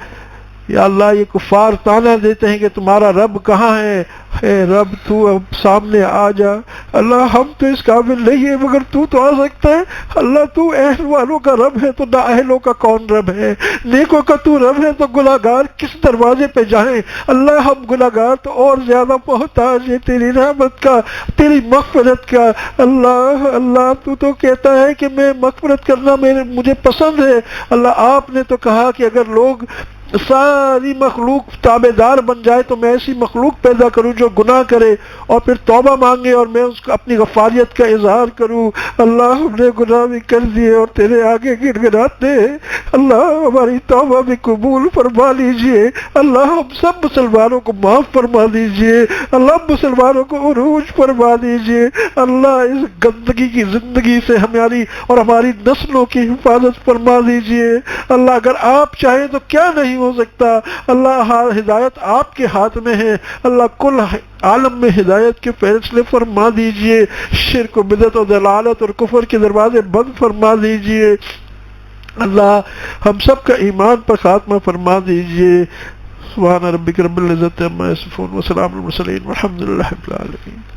یا اللہ یہ کفار تانا دیتے ہیں کہ تمہارا رب کہاں ہے، اے رب تو اب سامنے آ جا، اللہ ہم تو اس قابل نہیں ہے مگر تو آ سکتا ہے، اللہ تو اہل والوں کا رب ہے تو نااہلوں کا کون رب ہے، نیکوں کا تو رب ہے تو گناہگار کس دروازے پہ جائیں، اللہ ہم گناہگار تو اور زیادہ محتاج ہے تیری رحمت کا، تیری مغفرت کا، اللہ اللہ تو کہتا ہے کہ میں مغفرت کرنا مجھے پسند ہے، اللہ آپ نے تو کہا کہ اگر لوگ ساری مخلوق تابع دار بن جائے تو میں ایسی مخلوق پیدا کروں جو گناہ کرے اور پھر توبہ مانگے اور میں اس کو اپنی غفاریت کا اظہار کروں، اللہ ہم نے گناہ بھی کر دیے اور تیرے آگے گڑگڑاتے ہیں، اللہ ہماری توبہ بھی قبول فرما لیجئے، اللہ ہم سب مسلمانوں کو معاف فرما دیجئے، اللہ مسلمانوں کو عروج فرما دیجئے، اللہ اس گندگی کی زندگی سے ہماری اور ہماری نسلوں کی حفاظت فرما دیجئے، اللہ اگر آپ چاہیں تو کیا نہیں ہو سکتا، اللہ ہدایت آپ کے ہاتھ میں ہے، اللہ کل عالم میں ہدایت کے فیصلے فرما دیجئے، شرک و بدعت و ضلالت اور کفر کے دروازے بند فرما دیجئے، اللہ ہم سب کا ایمان پر خاتمہ فرما دیجئے، سبحان ربک رب العزت عما یصفون وسلام علی المرسلین والحمد للہ رب العالمین۔